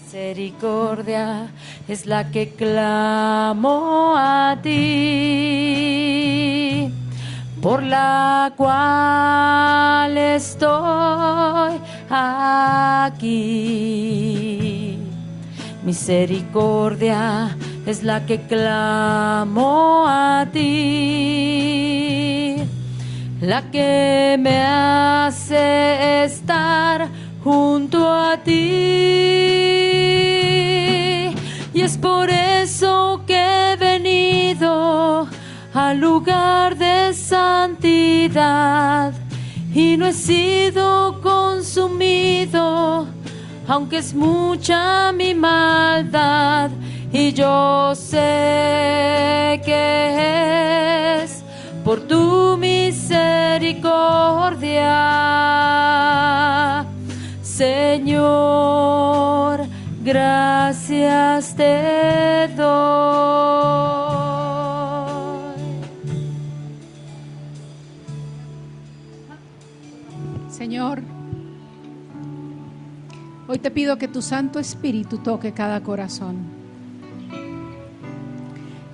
Misericordia es la que clamo a ti, por la cual estoy aquí. Misericordia es la que clamo a ti, la que me hace estar junto a ti. Y es por eso que he venido al lugar de santidad y no he sido consumido, aunque es mucha mi maldad. Y yo sé que es por tu misericordia, Señor, gracias te doy. Señor, hoy te pido que tu Santo Espíritu toque cada corazón.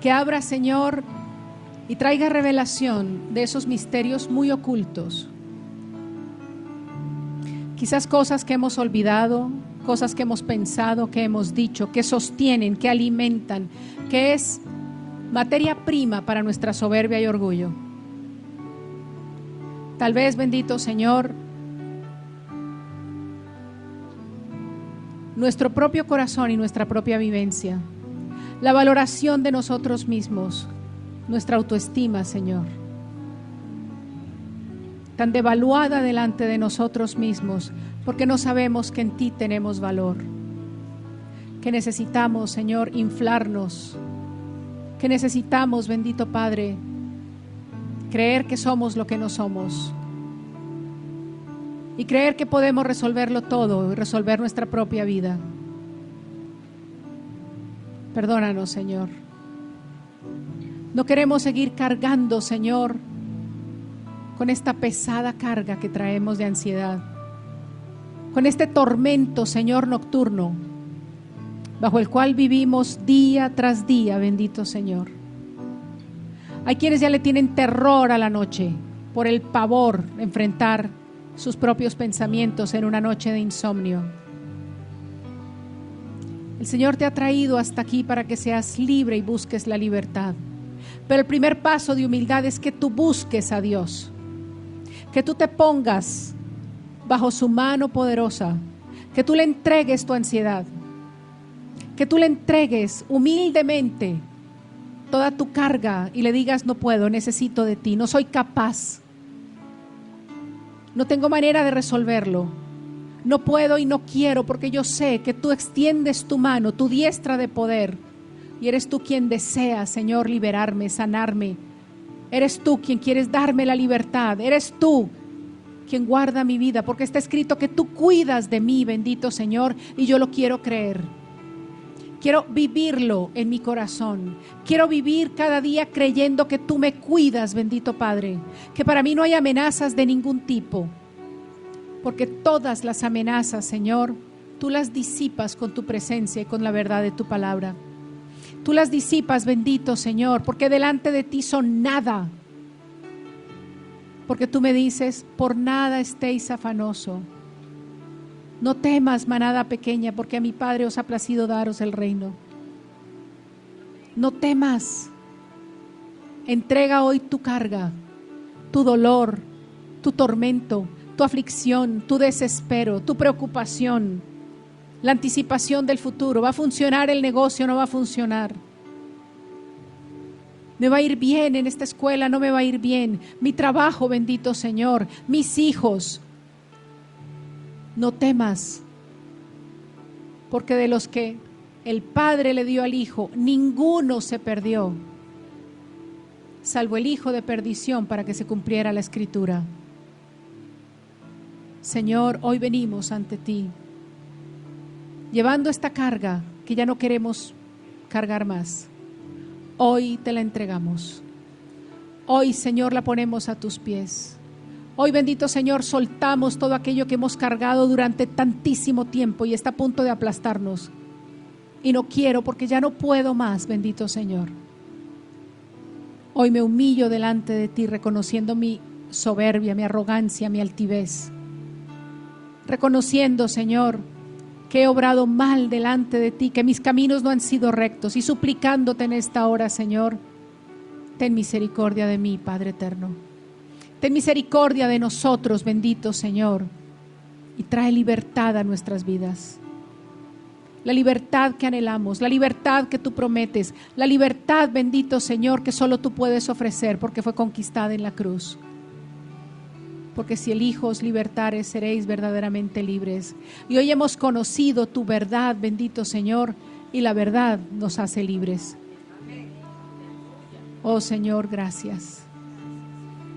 Que abra, Señor, y traiga revelación de esos misterios muy ocultos. Quizás cosas que hemos olvidado, cosas que hemos pensado, que hemos dicho, que sostienen, que alimentan, que es materia prima para nuestra soberbia y orgullo. Tal vez, bendito Señor, nuestro propio corazón y nuestra propia vivencia, la valoración de nosotros mismos, nuestra autoestima, Señor, tan devaluada delante de nosotros mismos, porque no sabemos que en ti tenemos valor, que necesitamos, Señor, inflarnos, que necesitamos, bendito Padre, creer que somos lo que no somos y creer que podemos resolverlo todo y resolver nuestra propia vida. Perdónanos, Señor. No queremos seguir cargando, Señor, con esta pesada carga que traemos de ansiedad, con este tormento, Señor, nocturno, bajo el cual vivimos día tras día, bendito Señor. Hay quienes ya le tienen terror a la noche por el pavor de enfrentar sus propios pensamientos en una noche de insomnio. El Señor te ha traído hasta aquí para que seas libre y busques la libertad. Pero el primer paso de humildad es que tú busques a Dios, que tú te pongas bajo su mano poderosa, que tú le entregues tu ansiedad, que tú le entregues humildemente toda tu carga y le digas: no puedo, necesito de ti, no soy capaz, no tengo manera de resolverlo. No puedo y no quiero, porque yo sé que tú extiendes tu mano, tu diestra de poder, Y eres tú quien desea, Señor, liberarme, sanarme. Eres tú quien quieres darme la libertad. Eres tú quien guarda mi vida, porque está escrito que tú cuidas de mí, bendito Señor, y yo lo quiero creer. Quiero vivirlo en mi corazón. Quiero vivir cada día creyendo que tú me cuidas, bendito Padre. Que para mí no hay amenazas de ningún tipo. Porque todas las amenazas, Señor, tú las disipas con tu presencia y con la verdad de tu palabra. Tú las disipas, bendito Señor, porque delante de ti son nada. Porque tú me dices, por nada estéis afanoso. No temas, manada pequeña, porque a mi Padre os ha placido daros el reino. No temas. Entrega hoy tu carga, tu dolor, tu tormento, tu aflicción, tu desespero, tu preocupación, la anticipación del futuro. ¿Va a funcionar el negocio o no va a funcionar? ¿Me va a ir bien en esta escuela? ¿No me va a ir bien? Mi trabajo, bendito Señor, mis hijos. No temas, porque de los que el Padre le dio al Hijo, ninguno se perdió, salvo el hijo de perdición, para que se cumpliera la Escritura. Señor, hoy venimos ante ti, llevando esta carga que ya no queremos cargar más. Hoy te la entregamos. Hoy, Señor, la ponemos a tus pies. Hoy, bendito Señor, soltamos todo aquello que hemos cargado durante tantísimo tiempo y está a punto de aplastarnos. Y no quiero, porque ya no puedo más, bendito Señor. Hoy me humillo delante de ti, reconociendo mi soberbia, mi arrogancia, mi altivez. Reconociendo, Señor, que he obrado mal delante de ti, que mis caminos no han sido rectos, y suplicándote en esta hora, Señor, ten misericordia de mí, Padre eterno. Ten misericordia de nosotros, bendito Señor, y trae libertad a nuestras vidas. La libertad que anhelamos, la libertad que tú prometes, la libertad, bendito Señor, que solo tú puedes ofrecer porque fue conquistada en la cruz. Porque si el Hijo os libertare, seréis verdaderamente libres. Y hoy hemos conocido tu verdad, bendito Señor, y la verdad nos hace libres. Oh Señor, gracias.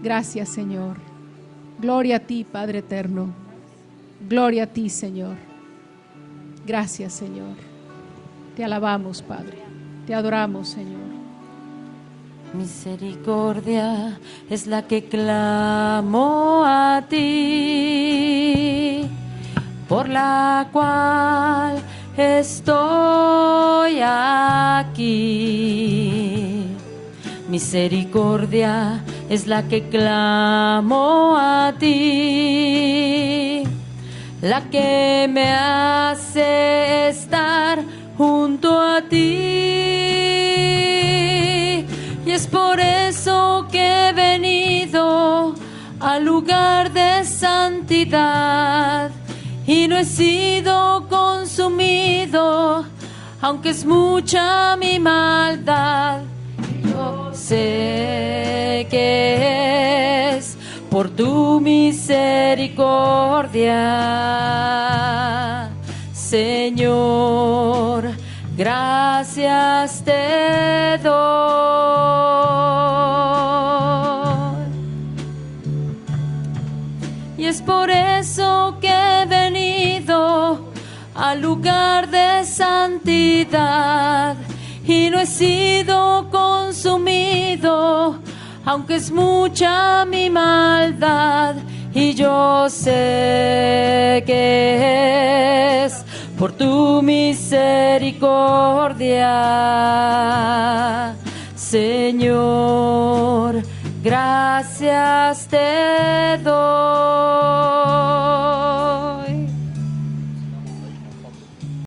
Gracias, Señor. Gloria a ti, Padre eterno. Gloria a ti, Señor. Gracias, Señor. Te alabamos, Padre. Te adoramos, Señor. Misericordia es la que clamo a ti, por la cual estoy aquí. Misericordia es la que clamo a ti, la que me hace estar junto a ti. Y es por eso que he venido al lugar de santidad y no he sido consumido, aunque es mucha mi maldad. Yo sé que es por tu misericordia, Señor, gracias te doy. Y es por eso que he venido al lugar de santidad y no he sido consumido, aunque es mucha mi maldad. Y yo sé que es por tu misericordia, Señor, gracias te doy.